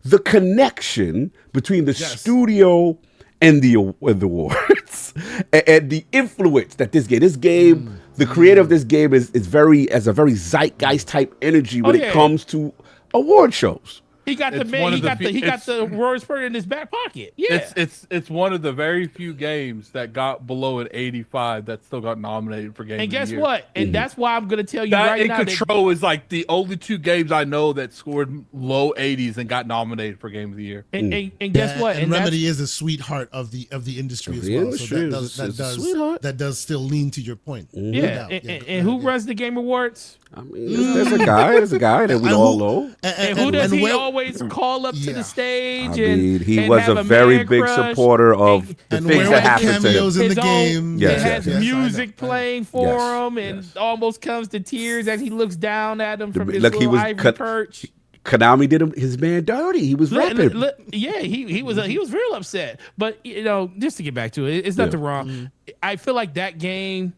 The connection between the studio and the awards and the influence that this game, the creator of this game has a very zeitgeist type energy when it comes to award shows. He got the Royal Spirit in his back pocket. Yeah, it's one of the very few games that got below an 85 that still got nominated for Game of the Year. And guess what? And that's why I'm going to tell you right now. Control is like the only two games I know that scored low 80s and got nominated for Game of the Year. And guess what? And Remedy is a sweetheart of the industry as well. So that does still lean to your point. Yeah. And who runs the Game Awards? I mean, there's a guy that we all know. And who does he always call up to the stage? He was a very big supporter of the things that happened to him. In the game. Has music playing for him, and almost comes to tears as he looks down at him from his little ivory perch. Konami did his man dirty. He was rapping. He was real upset. But just to get back to it, it's nothing wrong. I feel like that game,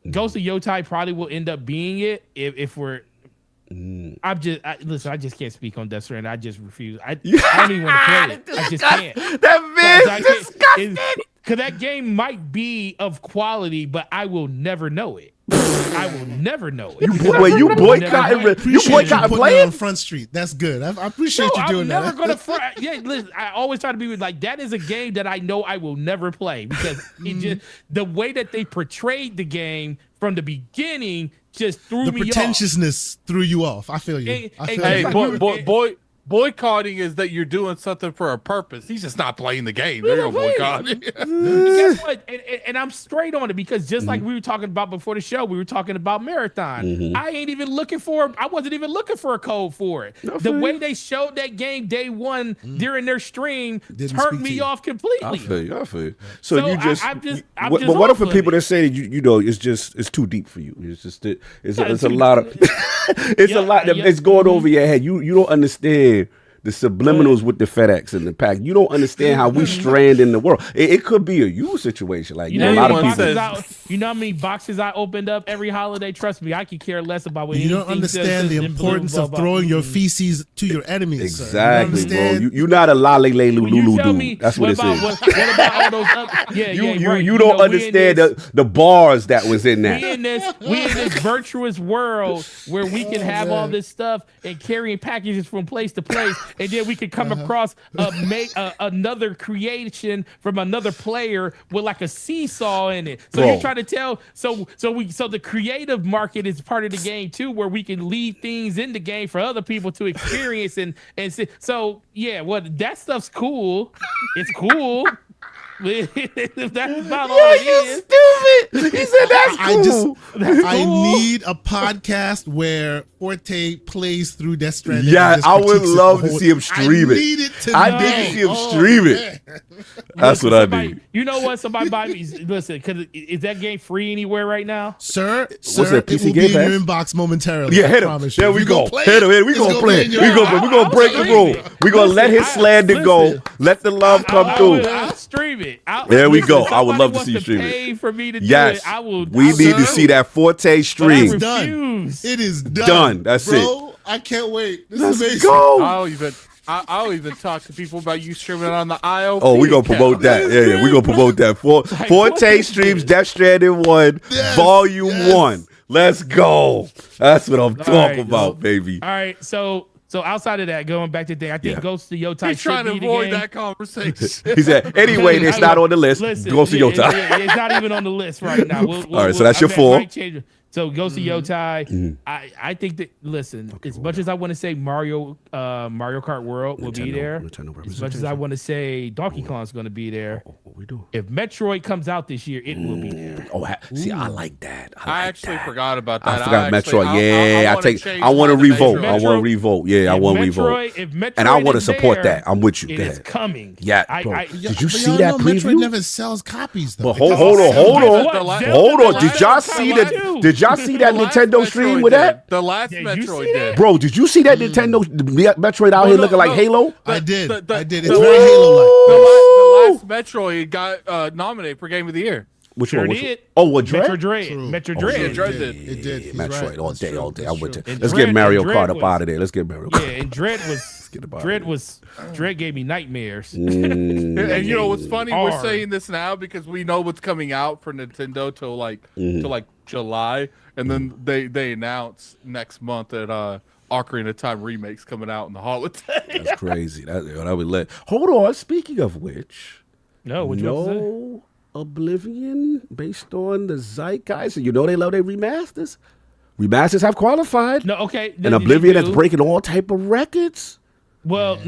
Ghost of Yotai, probably will end up being it if we're. I just can't speak on Death Stranding. I just refuse. I don't even want to play it. I just can't. That man's disgusting. Because that game might be of quality, but I will never know it. I will never know it. You boycotting playing on Front Street. That's good. I appreciate you doing that. I'm never gonna front. Yeah, listen. I always try to be like that. Is a game that I know I will never play because it just the way that they portrayed the game from the beginning just threw me off. The pretentiousness threw you off. I feel you. Hey, boycotting is that you're doing something for a purpose. He's just not playing the game. They're gonna boycott. Guess what? And I'm straight on it because just like we were talking about before the show, we were talking about Marathon. I wasn't even looking for a code for it. The way they showed that game day one during their stream turned me off completely. I feel you. So you just, I'm just but what if for people that say that it's too deep for you? It's a lot of it's a lot that it's going over your head. You don't understand the subliminals with the FedEx and the pack. You don't understand how we strand in the world. It could be a you situation. Like a lot of people. You know how many boxes I opened up every holiday? Trust me, I could care less about what you don't understand the importance of throwing your feces to your enemies. Exactly, bro. You're not a lolly lulu dude. That's what it is. What about all those other, you don't understand the bars that was in that. We in this virtuous world where we can have all this stuff and carrying packages from place to place, and then we can come across another creation from another player with like a seesaw in it. So you're trying to tell so the creative market is part of the game too, where we can leave things in the game for other people to experience and see. So yeah, that stuff's cool. It's cool. If that's about all it is. Stupid. He said that's cool. I need a podcast where Forte plays through Death Stranding. Yeah, I would love to see him stream it. I need to see him stream it. That's what I need. You know what? Somebody buy me. Listen, because is that game free anywhere right now? Sir, it will be in your inbox momentarily. Yeah, hit him. There we go. Hit him. We're going to play. We're going to break the rule. We're going to let his slander go. Let the love come through. I'll stream it. There we go. I would love to see you stream it. For me to do it, I will. We need to see that Forte stream. It's done. It is done. That's it. I can't wait. This is amazing. Go. I'll even talk to people about you streaming on the ILP. Oh, we're going to promote that. Yeah, we're going to promote that. Forte streams Death Stranding 1, Volume 1. Let's go. That's what I'm talking about, baby. All right, so outside of that, going back to the thing, I think Ghost of Yotai. He's trying to avoid that conversation. He said, anyway, it's not on the list. Ghost of Yotai. It's not even on the list right now. All right, so that's your 4. So Ghost of Yotai, I think that as much as I want to say Mario Kart World will be there, as much as I want to say Donkey Kong's going to be there, if Metroid comes out this year, it will be there. Oh, see, I like that. I actually forgot about that. I forgot Metroid. I want to revote. I want to revote. Yeah, I want to revote. And I want to support that. I'm with you. It is coming. Yeah. Did you see that preview? Metroid never sells copies, though. But hold on. Did y'all see that? Did y'all see that Nintendo stream with that? The last Metroid did. Bro, did you see that Nintendo Metroid out here looking like Halo? I did. It's very Halo-like. The last Metroid got nominated for Game of the Year. Which one? Did. What Dread? Metro Dread. It did. Metroid all day. I went to. Let's get Mario Kart up out of there. Let's get Mario Kart. Yeah, and Dread gave me nightmares. And you know what's funny? We're saying this now because we know what's coming out for Nintendo till like July, and then they announce next month that Ocarina of Time remake's coming out in the holiday. That's crazy. That would let. Hold on. Speaking of which, no Oblivion based on the zeitgeist. You know they love their remasters. Remasters have qualified. No, okay. And Oblivion that's breaking all type of records. Well,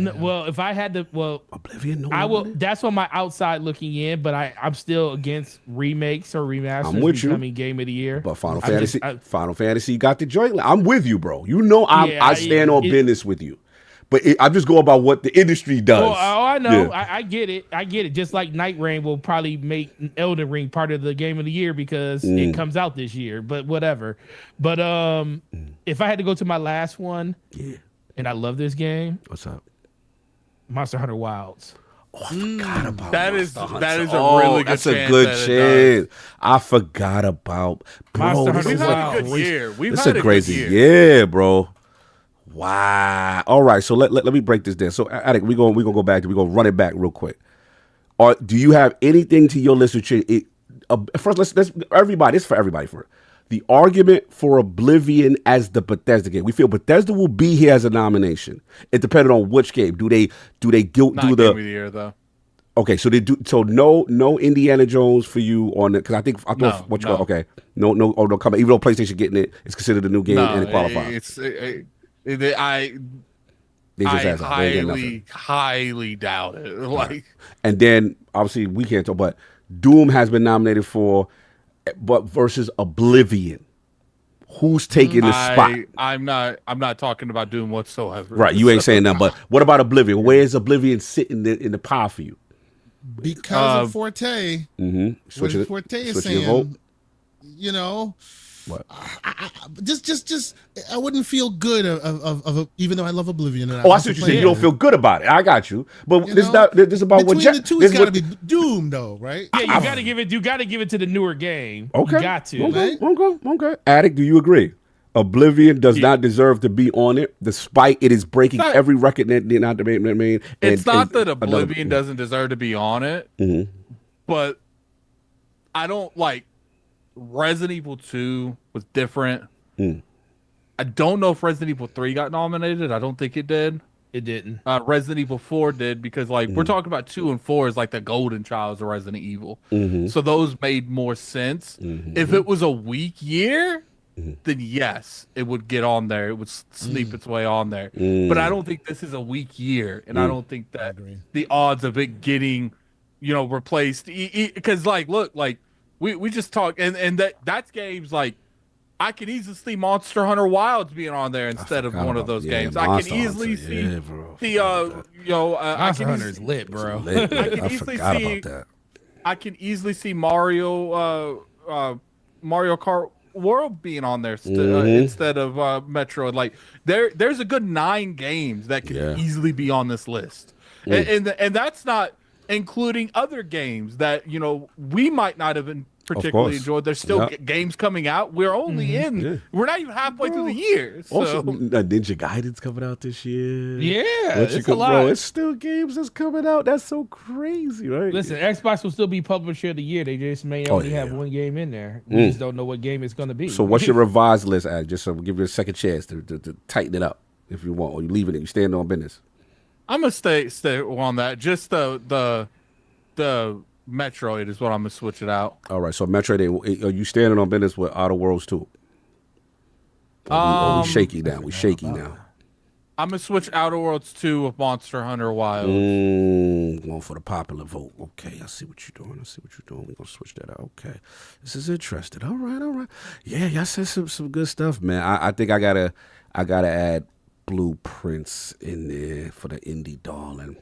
if I had to, Oblivion, I will. That's on my outside looking in, but I'm still against remakes or remasters. I'm with becoming Game of the Year. But Final Fantasy got the joint. I'm with you, bro. You know I stand on business with you. But I'm just going by what the industry does. Oh, I know. Yeah. I get it. Just like Night Rain will probably make Elden Ring part of the Game of the Year because it comes out this year. But whatever. But if I had to go to my last one, and I love this game. What's up? Monster Hunter Wilds. Oh, I forgot about that. Is a really good. That's a good chance. I forgot about Monster Hunter We've had a good year. It's a crazy year, bro. Wow. All right. So let me break this down. So Attic, we're gonna go back. We're gonna run it back real quick. Do you have anything to your list? First, let's everybody. It's for everybody. the argument for Oblivion as the Bethesda game. We feel Bethesda will be here as a nomination. It depended on which game. Do they do Not the Game of the Year though. Okay, so they do. So no Indiana Jones for you on it because I thought No, what you no. call okay. No, come. Even though PlayStation getting it, it's considered a new game and it qualifies. I highly doubt it. Like, and then obviously we can't talk, but Doom has been nominated for, but versus Oblivion. Who's taking the spot? I'm not talking about Doom whatsoever. Right, you ain't saying nothing. But what about Oblivion? Where's Oblivion sitting in the pile for you? Because of Forte. Mm-hmm. What Forte is saying, you know, what? Just I wouldn't feel good of even though I love Oblivion. And I see what you're saying. You don't feel good about it. I got you. But this is about between what the two. It's got to be Doom, though, right? Yeah, you got to give it. You got to give it to the newer game. Okay, you got to. Okay. Addict, do you agree? Oblivion does not deserve to be on it, despite it is breaking every record that did not debate. It's not that Oblivion doesn't deserve to be on it, but I don't like Resident Evil 2 was different. I don't know if Resident Evil 3 got nominated. I don't think it did. It didn't. Resident Evil 4 did because we're talking about 2 and 4 is like the golden childs of Resident Evil. So those made more sense. If it was a weak year, then yes, it would get on there. It would sneak its way on there. But I don't think this is a weak year, and I don't think that the odds of it getting, replaced. Because look, we just talked, and that's games like I can easily see Monster Hunter Wilds being on there instead of one of those games. I can easily see Monster Hunter is lit, bro. I can easily see Mario Kart World being on there instead of Metroid. Like there's a good 9 games that could easily be on this list, and that's not including other games that we might not have particularly enjoyed. There's still games coming out. We're only we're not even halfway through the year. So. Also, Ninja Gaiden's coming out this year. Yeah, it's a lot. Bro, it's still games that's coming out. That's so crazy, right? Listen, Xbox will still be publisher of the year. They just may only have one game in there. We just don't know what game it's going to be. So what's your revised list, Ad? Just so we'll give you a second chance to tighten it up if you want, or you leaving it. You stand on business. I'm gonna stay on that. Just the Metroid is what I'm gonna switch it out. All right, so Metroid, are you standing on business with Outer Worlds 2? We shaky now. We shaky now. I'm gonna switch Outer Worlds 2 with Monster Hunter Wilds. Going for the popular vote. Okay, I see what you're doing. We're gonna switch that out. Okay, this is interesting. All right. Yeah, y'all said some good stuff, man. I think I gotta add Blueprints in there for the indie darling.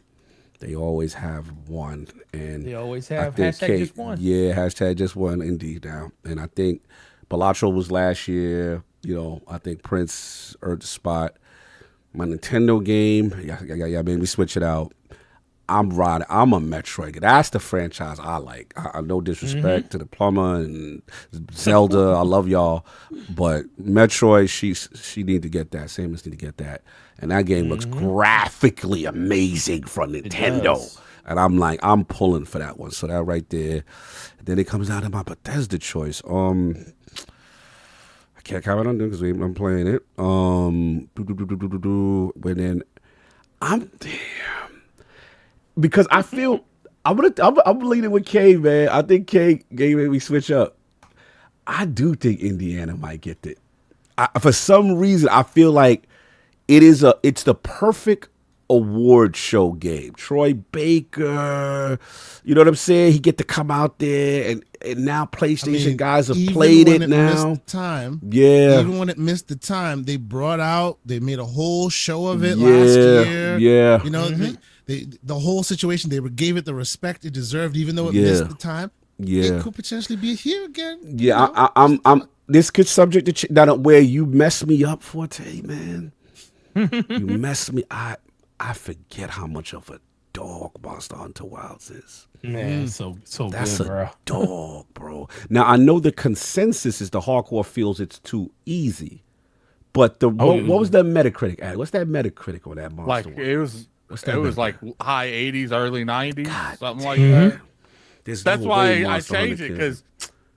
They always have one, and they always have hashtag just one. Yeah, hashtag just one, indeed. Now, and I think Balatro was last year. I think Prince earned the spot. My Nintendo game, yeah, made me switch it out. I'm riding. I'm a Metroid. That's the franchise I like. I no disrespect to the Plumber and Zelda. I love y'all, but Metroid, she need to get that. Samus need to get that. And that game looks graphically amazing from Nintendo. And I'm pulling for that one. So that right there. Then it comes down to my Bethesda choice. I can't comment on it because I'm playing it. But then I'm because I feel I'm leaning with K, man. I think K made me switch up. I do think Indiana might get it. For some reason, I feel like it's the perfect award show game. Troy Baker, you know what I'm saying? He get to come out there and now PlayStation guys have played it now. Missed the time. Yeah. Even when it missed the time, they made a whole show of it last year. Yeah. The whole situation, gave it the respect it deserved, even though it missed the time. Yeah. It could potentially be here again. Yeah, I'm this could subject to now where you messed me up, Forte, man. You messed me. I forget how much of a dog Monster Hunter Wilds is. Man, so that's good, bro. a dog, bro. Now I know the consensus is the hardcore feels it's too easy, but what was that Metacritic at? What's that Metacritic on that Monster? It was like high 80s, early 90s, something like that. That's why I changed it because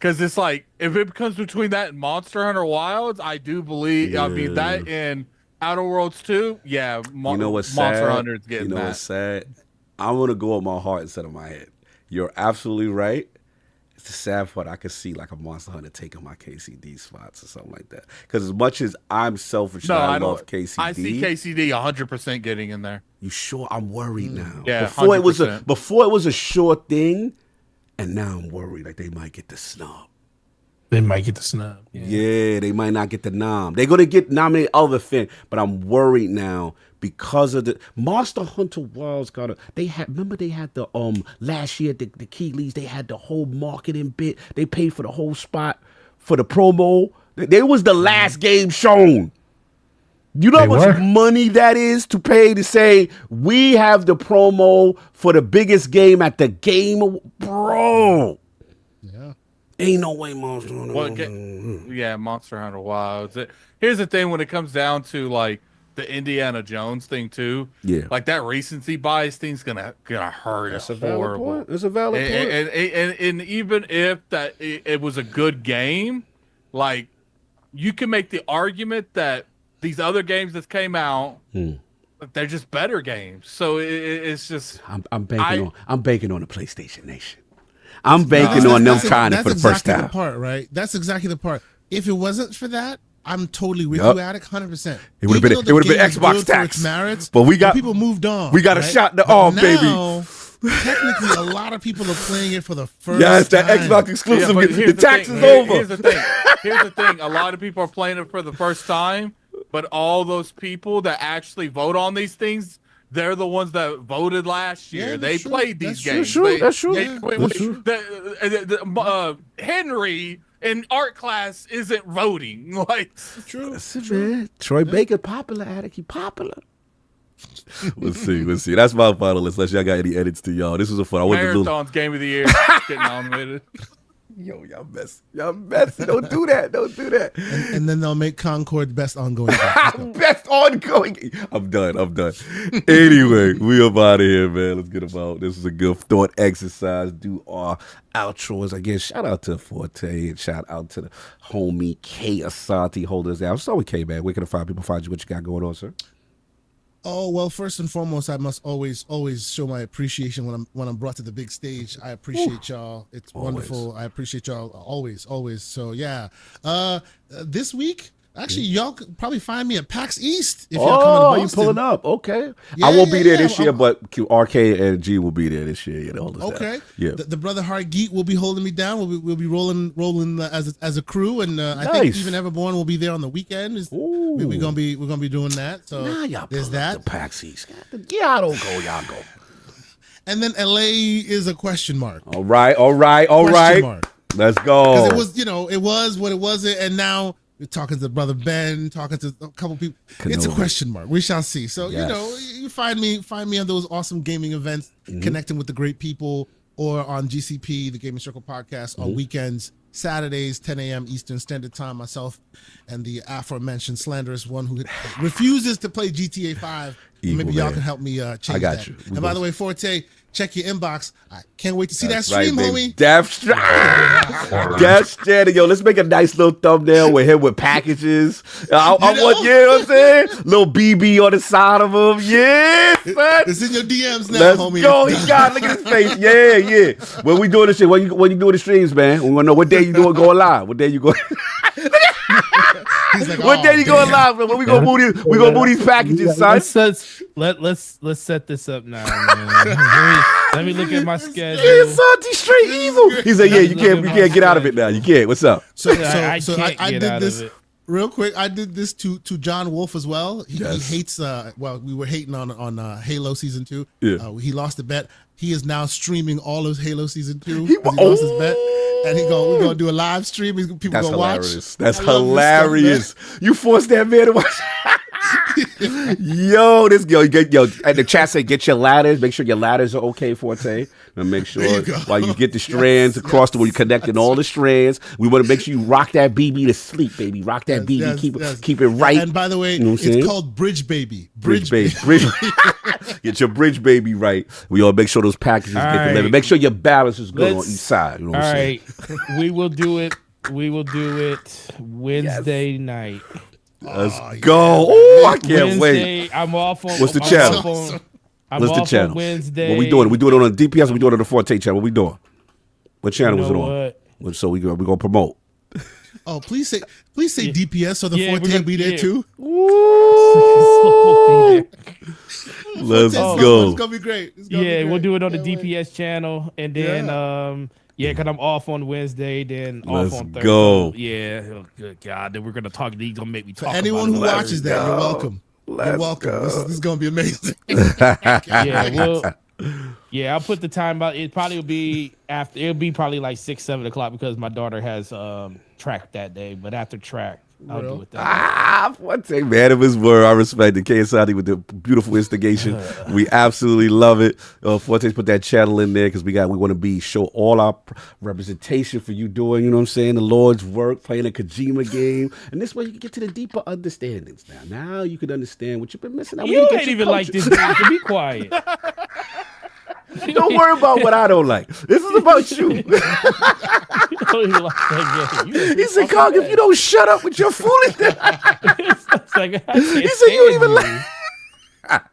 Because it's like, if it comes between that and Monster Hunter Wilds, I do believe, I mean, that and Outer Worlds 2, yeah, you know what's Monster sad? Hunter's getting You know that. what's sad? I'm going to go with my heart instead of my head. You're absolutely right. It's the sad part. I could see like a Monster Hunter taking my KCD spots or something like that. Because as much as I'm selfish and I love KCD, I see KCD 100% getting in there. You sure? I'm worried now. Yeah, before 100%. Before it was a sure thing, and now I'm worried like they might get the snub. They might get the snub. Yeah, they might not get the nom. They're gonna get nominated other thing, but I'm worried now because of the Monster Hunter Wilds remember they had the last year the key leads, they had the whole marketing bit. They paid for the whole spot for the promo. They was the last game shown. You know how much money that is to pay to say we have the promo for the biggest game at the game, bro. Yeah. Ain't no way Monster Hunter. Monster Hunter Wilds. Here's the thing when it comes down to like the Indiana Jones thing too. Yeah. Like that recency bias thing's gonna hurt. That's a valid point. It's a valid point. And even if it was a good game, like you can make the argument that these other games that came out, they're just better games. So it's just I'm banking on the PlayStation Nation. I'm banking on them trying it for the first time. That's exactly the part, right? That's exactly the part. If it wasn't for that, I'm totally with you at it, 100%. It would have been Xbox tax. Merits, but people moved on. We got a shot in the arm, baby. Technically, a lot of people are playing it for the first time. Yeah, it's that Xbox exclusive. The tax is over. Here's the thing. A lot of people are playing it for the first time, but all those people that actually vote on these things, they're the ones that voted last year. They played these games. That's true. Henry in art class isn't voting. Like, true. That's it, man. Troy Baker popular, Attic. He popular. We'll see. That's my final list. Unless y'all got any edits to y'all. This was a fun. Marathon's Game of the Year getting nominated. Yo, y'all messy. Don't do that. And then they'll make Concord best ongoing. Best ongoing. I'm done. Anyway, we up out of here, man. Let's get about. This was a good thought exercise. Do our outros again. Shout out to Forte and shout out to the homie K Asante holders out. So with K, man. Where can people find you? What you got going on, sir? Oh, well, first and foremost, I must always show my appreciation when I'm brought to the big stage. I appreciate y'all. It's wonderful. I appreciate y'all always. So, yeah. This week, actually, y'all could probably find me at PAX East if y'all coming to Boston. You pulling up. Okay. I won't be there this year, but RK and G will be there this year. Okay. Yeah. The Brother Heart Geek will be holding me down. We'll be rolling as a crew, and I think Even Everborn will be there on the weekend. We're gonna be doing that. So y'all there's that. The PAX East. Y'all don't go. Y'all go. And then LA is a question mark. All right. Mark. Let's go. Because it was what it wasn't, and now we're talking to Brother Ben, talking to a couple people. It's a question mark. We shall see. So you find me on those awesome gaming events, connecting with the great people, or on GCP, the Gaming Circle podcast, on weekends, Saturdays, 10 a.m. Eastern Standard Time. Myself and the aforementioned slanderous one who refuses to play GTA 5. Maybe y'all can help me change that. I got you. And by the way, Forte, check your inbox. I can't wait to see that stream, homie. Death Stranding. Yo, let's make a nice little thumbnail with him with packages. I want, you know what I'm saying? Little BB on the side of him. Yeah, son. It's in your DMs now, homie. Let's go. He got look at his face. Yeah. When we doing this shit, when you doing the streams, man? We want to know what day you doing going live. What day you going? He's like, what day you going live? When we gonna move these packages, son? Let's set this up now, man. Let me look at my schedule. Yeah, son, he's straight evil. He said, "Yeah, you can't get out of it now. You can't. What's up?" So I did this real quick. I did this to John Wolf as well. He hates. We were hating on Halo Season 2. Yeah. He lost the bet. He is now streaming all of Halo Season 2 because he lost his bet. And we're gonna do a live stream. People gonna watch. That's hilarious. You forced that man to watch. Yo, this yo, and the chat say get your ladders. Make sure your ladders are okay, Forte. And make sure while you get the strands across the way, you're connecting all the strands. We want to make sure you rock that BB to sleep, baby. Rock that BB, keep it right. And by the way, it's called Bridge Baby. Bridge Baby. Get your Bridge Baby right. We all make sure those packages get delivered. Make sure your balance is good on each side. You know what I'm saying? We will do it. Wednesday night. Let's go. Oh, I can't wait. I'm off on. What's the channel? What's the channel? Wednesday. What we doing? We doing it on the DPS. Or we doing it on the Forte channel. What we doing? What channel was it on? What? So we gonna promote. Oh, please say DPS so the Forte will be there too. Let's go. It's gonna be great. We'll do it on the DPS channel, and then because I'm off on Wednesday, then off on Thursday. Go. Yeah. Oh, good God. Then we're gonna talk. He's gonna make me talk. For anyone who watches that, you're welcome. You're welcome. This is gonna be amazing. I'll put the time out. It probably will be after. It'll be probably like 6-7 o'clock because my daughter has track that day. But after track, I'll do it that day. Forte, man of his word. I respect the KSID with the beautiful instigation. We absolutely love it. Forte's put that channel in there because we want to show all our representation for you doing, you know what I'm saying, the Lord's work, playing a Kojima game. And this way you can get to the deeper understandings now. You can understand what you've been missing out. You ain't even like this dude, so be quiet. Don't worry about what I don't like. This is about you. He said, Cog, if you don't shut up with your foolishness. He said, you don't even like.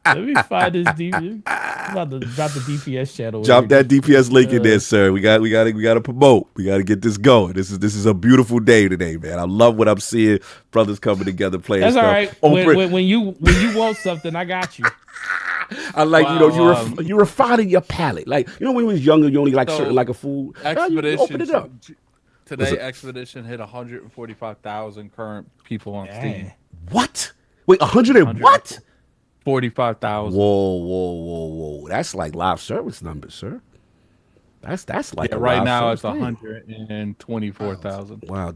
Let me find this DPS. I'm about to drop the DPS channel. Drop that DPS link in there, sir. We got to promote. We got to get this going. This is a beautiful day today, man. I love what I'm seeing. Brothers coming together, playing That's stuff. all right. When you want something, I got you. I like, you're refining your palate. Like, when you was younger, you only like certain like a food. Expedition. Open it up. Today, Expedition hit 145,000 current people on Steam. What? Wait, 100 and what? 45,000. Whoa. That's like live service numbers, sir. That's like right now it's 124,000. Wow.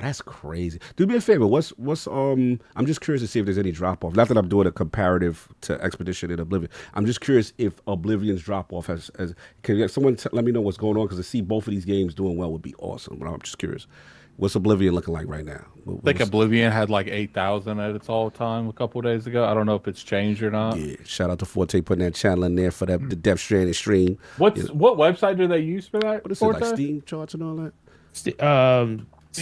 That's crazy. Do me a favor. What's I'm just curious to see if there's any drop off. Not that I'm doing a comparative to Expedition and Oblivion. I'm just curious if Oblivion's drop off has can someone let me know what's going on, because to see both of these games doing well would be awesome. But I'm just curious. What's Oblivion looking like right now? I think Oblivion had like 8,000 at its all time a couple of days ago. I don't know if it's changed or not. Yeah, shout out to Forte putting that channel in there for the Death Stranding stream. What website do they use for that? What is it, like Steam charts and all that? Steam. It's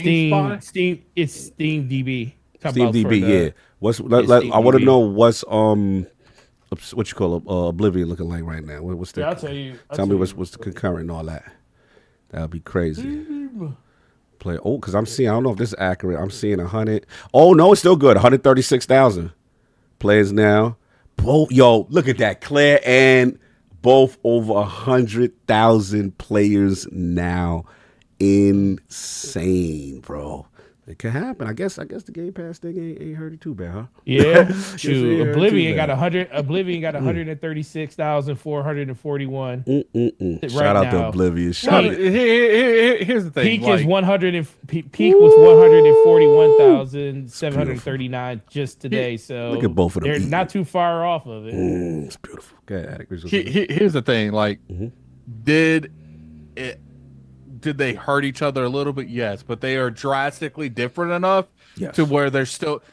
Steam DB. Steam DB, yeah. I want to know what's what you call Oblivion looking like right now. What's the? I'll tell you. Tell me what's the concurrent and all that. That'll be crazy. Play because I don't know if this is accurate. I'm seeing 100. Oh no, it's still good. 136,000 players now. Yo, look at that, Claire, and both over 100,000 players now. Insane, bro. It can happen. I guess the Game Pass thing ain't hurt it too bad, huh? Yeah. Shoot. Oblivion got 136,441. Shout out to Oblivion. Here's the thing. Peak is 100. Peak was 141,739 just today. So look at both of them. They're not too far off of it. It's beautiful. Okay, here's the thing. Like, did they hurt each other a little bit? Yes, but they are drastically different enough to where they're still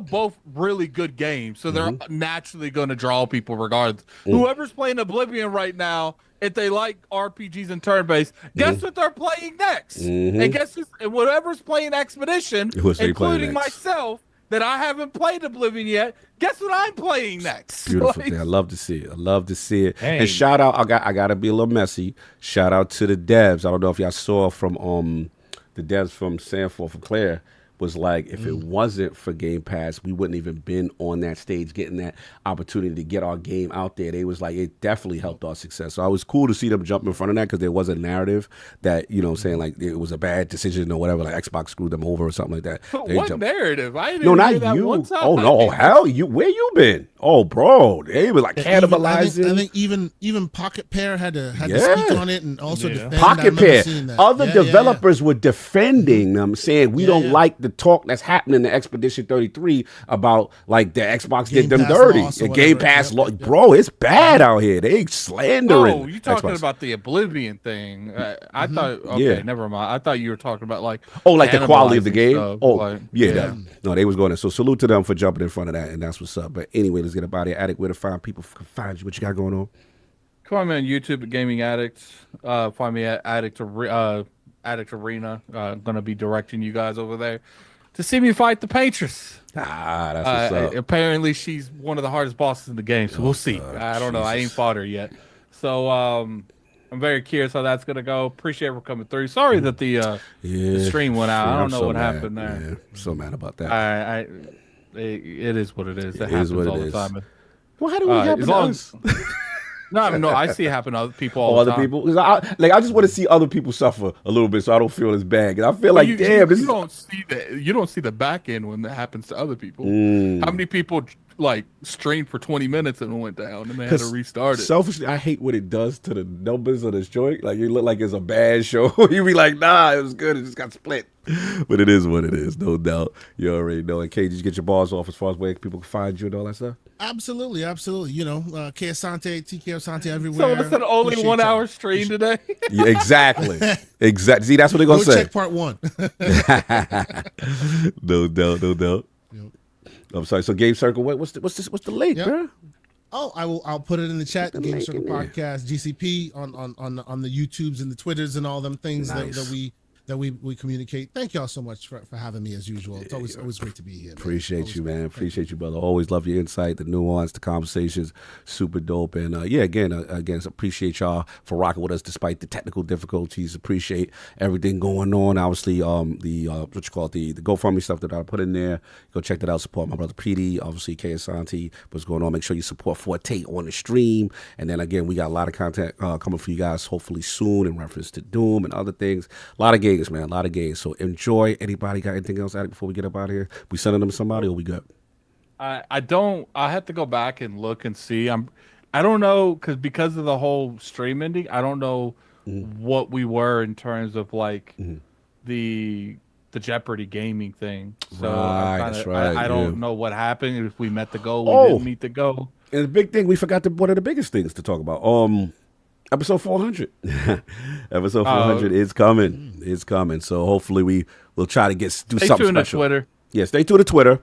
both really good games. So they're naturally going to draw people regardless. Whoever's playing Oblivion right now, if they like RPGs and turn-based, guess what they're playing next? And guess whatever's playing Expedition, including myself, that I haven't played Oblivion yet, guess what I'm playing next? Beautiful thing. I love to see it. Hey. And shout out, I gotta be a little messy. Shout out to the devs. I don't know if y'all saw from the devs from Sanford for Claire was like, if it wasn't for Game Pass, we wouldn't even been on that stage getting that opportunity to get our game out there. They was like, it definitely helped our success. So it was cool to see them jump in front of that, because there was a narrative that, saying like it was a bad decision or whatever, like Xbox screwed them over or something like that. What narrative? I didn't no, not hear that you. One time. Oh no, hell, where you been? Oh, bro, they were like cannibalizing. I think even Pocket Pair had to speak on it and also defend. Pocket Pair. Other developers were defending them, saying we don't like the talk that's happening in Expedition 33 about like the Xbox Game did them Pass dirty. loss or And Game whatever. Pass, Yep. bro, it's bad out here. They slandering. Oh, you talking Xbox. about the Oblivion thing? I thought. Okay, Yeah. never mind. I thought you were talking about like. Like the quality of the cannibalizing game. stuff, Yeah. No, they was going there. So salute to them for jumping in front of that, and that's what's up. But anyway, let's get about it. Addict, where to find people can find you. What you got going on? Find me on YouTube at Gaming Addicts. Find me at Addict Arena. Gonna be directing you guys over there to see me fight the Paintress. That's what's up. Apparently, she's one of the hardest bosses in the game, so we'll see. I don't know. I ain't fought her yet, so I'm very curious how that's gonna go. Appreciate her coming through. Sorry that the stream went out. I don't know what happened there. Yeah, I'm so mad about that. It is what it is. It is happens what it all the is. time. Well, how do we happen to us? No, I see it happen to other people all the other time. people. 'Cause I just want to see other people suffer a little bit, so I don't feel as bad. 'Cause I feel like, you don't see the back end when that happens to other people. How many people like streamed for 20 minutes and went down and they had to restart it? Selfishly, I hate what it does to the numbers of this joint. Like, you look like it's a bad show. You be like, nah, it was good. It just got split. But it is what it is, no doubt. You already know. And Kay, did you get your bars off as far as where people can find you and all that stuff? Absolutely. You know, K Asante, TK Asante everywhere. So it's an only Appreciate 1 y'all. hour stream today. Yeah, exactly. Exactly. See, that's what they're gonna Go say. check part 1. No doubt. Yep. I'm sorry. So Game Circle, what's the link, Yep. bro? Oh, I'll put it in the chat. Game link Circle in there. Podcast, GCP on the YouTubes and the Twitters and all them things Nice. that we communicate. Thank y'all so much for having me as usual. It's always great to be here. Man. Appreciate you, man. Appreciate you, brother. Always love your insight, the nuance, the conversations. Super dope. And again, appreciate y'all for rocking with us despite the technical difficulties. Appreciate everything going on. Obviously, the GoFundMe stuff that I put in there. Go check that out. Support my brother PD. Obviously, K Asante. What's going on? Make sure you support Forte on the stream. And then again, we got a lot of content coming for you guys hopefully soon in reference to Doom and other things. A lot of games, man. A lot of games. So enjoy. Anybody got anything else out before we get up out of here? We sending them to somebody or we good? I don't. I have to go back and look and see. I don't know because of the whole stream ending. I don't know what we were in terms of like the Jeopardy gaming thing. So That's right. I don't know what happened. If we met the goal, we didn't meet the goal. And the big thing, we forgot one of the biggest things to talk about. Episode 400. Episode 400 is coming. It's coming. So hopefully we'll try to do Stay something tuned special. to Twitter. Yeah, stay tuned to Twitter.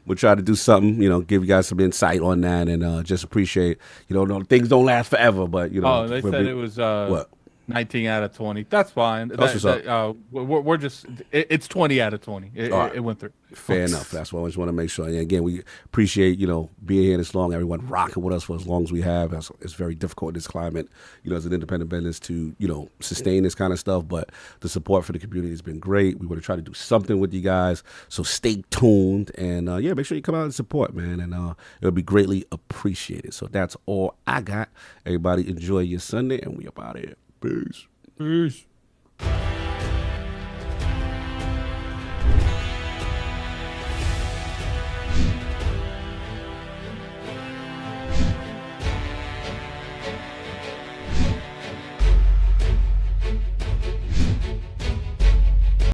We'll try to do something, give you guys some insight on that and just appreciate, no, things don't last forever, but, they said it was what? 19 out of 20. That's fine. That's what's up. We're just it's 20 out of 20. It went through. Fair enough. That's why I just want to make sure. And again, we appreciate, being here this long, everyone rocking with us for as long as we have. It's very difficult in this climate, as an independent business to, sustain this kind of stuff. But the support for the community has been great. We want to try to do something with you guys. So stay tuned. And, make sure you come out and support, man. And it'll be greatly appreciated. So that's all I got. Everybody enjoy your Sunday. And we up out of here. Peace. Peace.